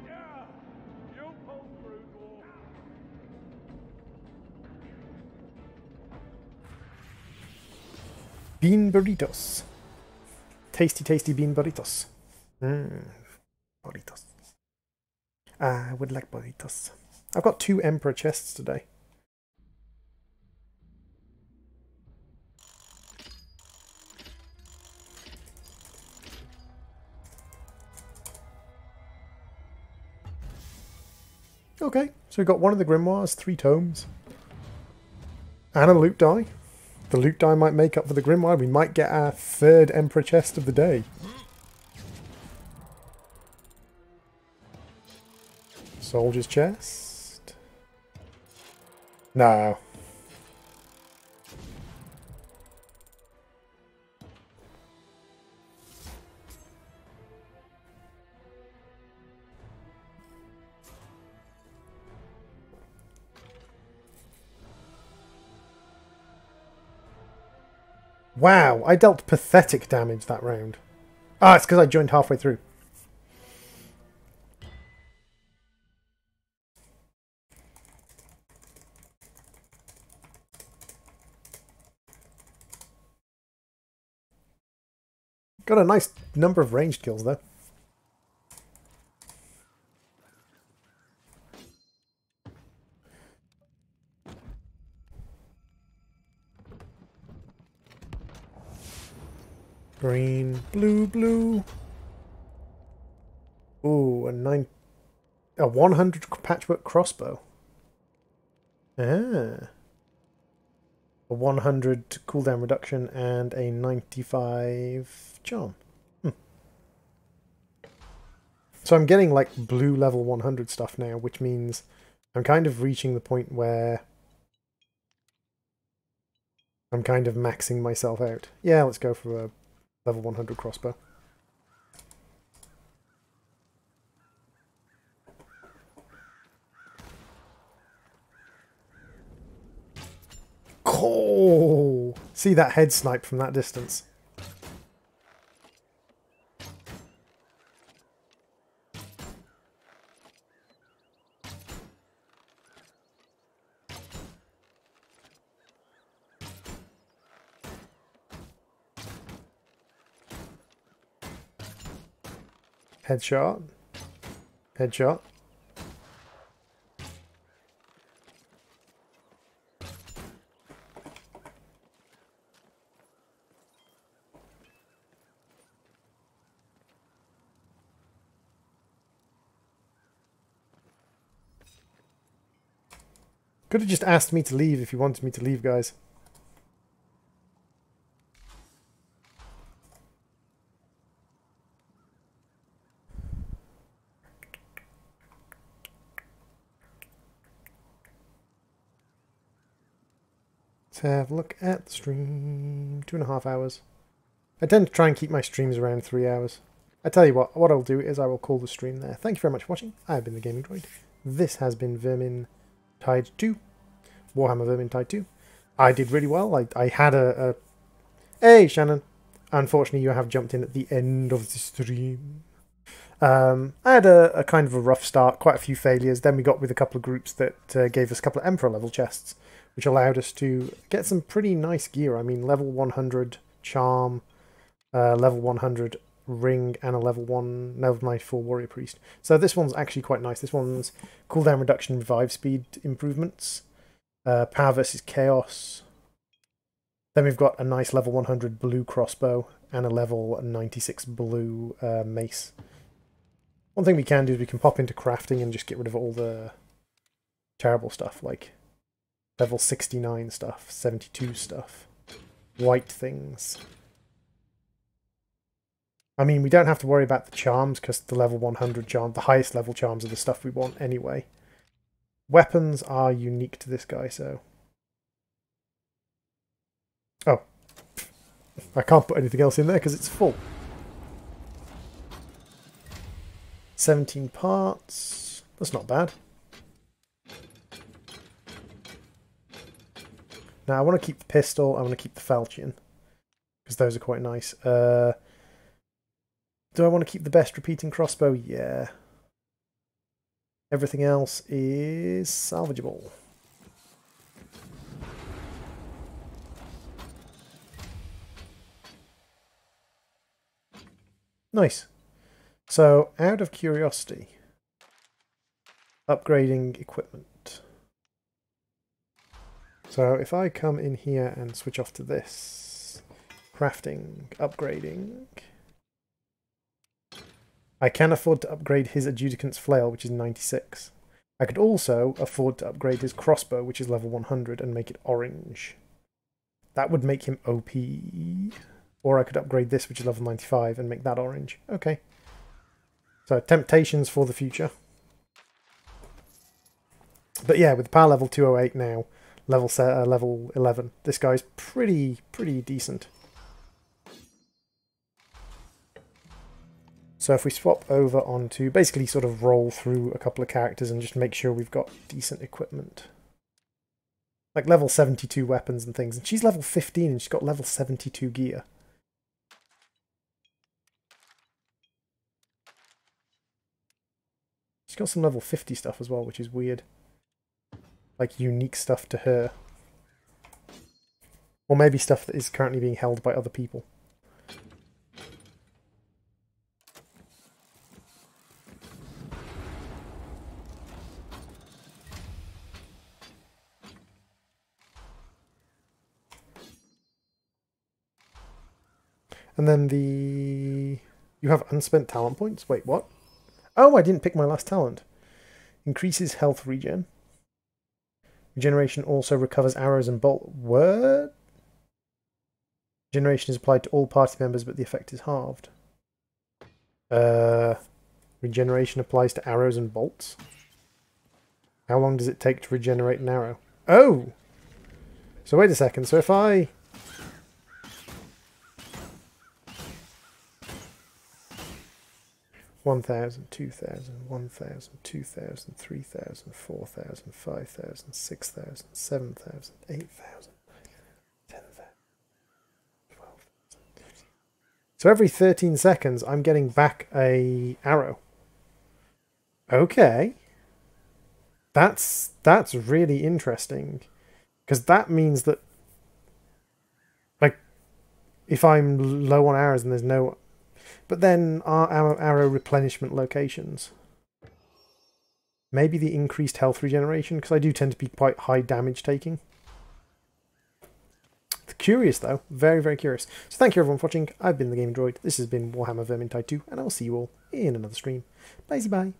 Yeah! You pull through, dwarf! Bean burritos. Tasty, tasty bean burritos. Burritos. I would like burritos. I've got 2 Emperor chests today. Okay, so we've got one of the grimoires, 3 tomes, and a loot die. The loot die might make up for the grimoire. We might get our 3rd Emperor chest of the day. Soldier's chest. No. Wow, I dealt pathetic damage that round. Ah, it's because I joined halfway through. Got a nice number of ranged kills though. Green, blue, blue. a 100 patchwork crossbow. Ah. A 100 cooldown reduction and a 95 charm. So I'm getting like blue level 100 stuff now, which means I'm kind of reaching the point where I'm kind of maxing myself out. Yeah, let's go for a level 100 crossbow. Oh! See that head snipe from that distance. Headshot. Headshot. Could have just asked me to leave if you wanted me to leave, guys. Let's have a look at the stream. 2.5 hours. I tend to try and keep my streams around 3 hours. I tell you what I'll do is I will call the stream there. Thank you very much for watching. I have been the Gaming Droid. This has been Vermintide 2. Warhammer Vermintide 2. I did really well. I had a... Hey, Shannon! Unfortunately, you have jumped in at the end of the stream. I had a kind of a rough start, quite a few failures. Then we got with a couple of groups that gave us a couple of Emperor level chests, which allowed us to get some pretty nice gear. I mean, level 100 charm, level 100 ring, and a level 94 warrior priest. So this one's actually quite nice. This one's cooldown reduction, revive speed improvements, power versus chaos. Then we've got a nice level 100 blue crossbow and a level 96 blue mace. One thing we can do is we can pop into crafting and just get rid of all the terrible stuff, like level 69 stuff, 72 stuff, white things. I mean, we don't have to worry about the charms because the level 100 charm, the highest level charms, are the stuff we want anyway. Weapons are unique to this guy, so... Oh. I can't put anything else in there because it's full. 17 parts. That's not bad. Now, I want to keep the pistol. I want to keep the falchion because those are quite nice. Do I want to keep the best repeating crossbow? Yeah. Everything else is salvageable. Nice. So, out of curiosity, upgrading equipment. So, if I come in here and switch off to this, crafting, upgrading, I can afford to upgrade his adjudicant's flail, which is 96. I could also afford to upgrade his crossbow, which is level 100, and make it orange. That would make him OP. Or I could upgrade this, which is level 95, and make that orange. Okay. So, temptations for the future. But yeah, with power level 208 now, level 11, this guy's pretty decent. So if we swap over onto, basically sort of roll through a couple of characters and just make sure we've got decent equipment. Like level 72 weapons and things. And she's level 15 and she's got level 72 gear. She's got some level 50 stuff as well, which is weird. Like unique stuff to her. Or maybe stuff that is currently being held by other people. And then you have unspent talent points? Wait, what? Oh, I didn't pick my last talent. Increases health regen. Regeneration also recovers arrows and bolt. What? Regeneration is applied to all party members, but the effect is halved. Regeneration applies to arrows and bolts. How long does it take to regenerate an arrow? Oh! So wait a second. So if I... One thousand, 2,000, 1,000, 2,000, 3,000, 4,000, 5,000, 6,000, 7,000, 8,000, 10,000, 12,000. So every 13 seconds, I'm getting back a arrow. Okay. That's really interesting. Because that means that, like, if I'm low on arrows and there's no... But then are arrow replenishment locations? Maybe the increased health regeneration, because I do tend to be quite high damage taking. It's curious though, very, very curious. So thank you everyone for watching. I've been the GamingDroid. This has been Warhammer Vermintide 2, and I will see you all in another stream. Bye bye.